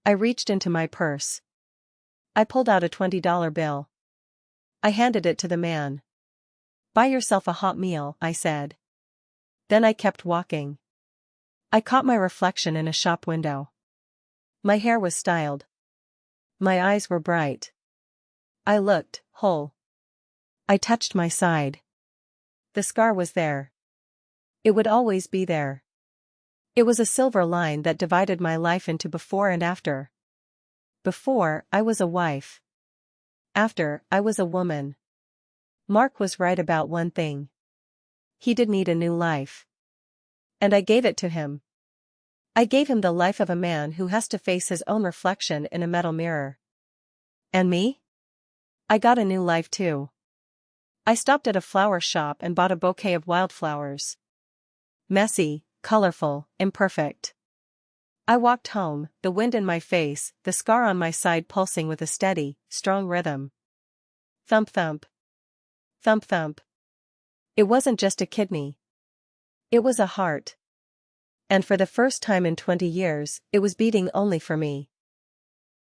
I reached into my purse. I pulled out a $20 bill. I handed it to the man. Buy yourself a hot meal, I said. Then I kept walking. I caught my reflection in a shop window. My hair was styled. My eyes were bright. I looked whole. I touched my side. The scar was there. It would always be there. It was a silver line that divided my life into before and after. Before, I was a wife. After, I was a woman. Mark was right about one thing. He did need a new life. And I gave it to him. I gave him the life of a man who has to face his own reflection in a metal mirror. And me? I got a new life too. I stopped at a flower shop and bought a bouquet of wildflowers. Messy, colorful, imperfect. I walked home, the wind in my face, the scar on my side pulsing with a steady, strong rhythm. Thump thump. Thump thump. It wasn't just a kidney. It was a heart. And for the first time in 20 years, it was beating only for me.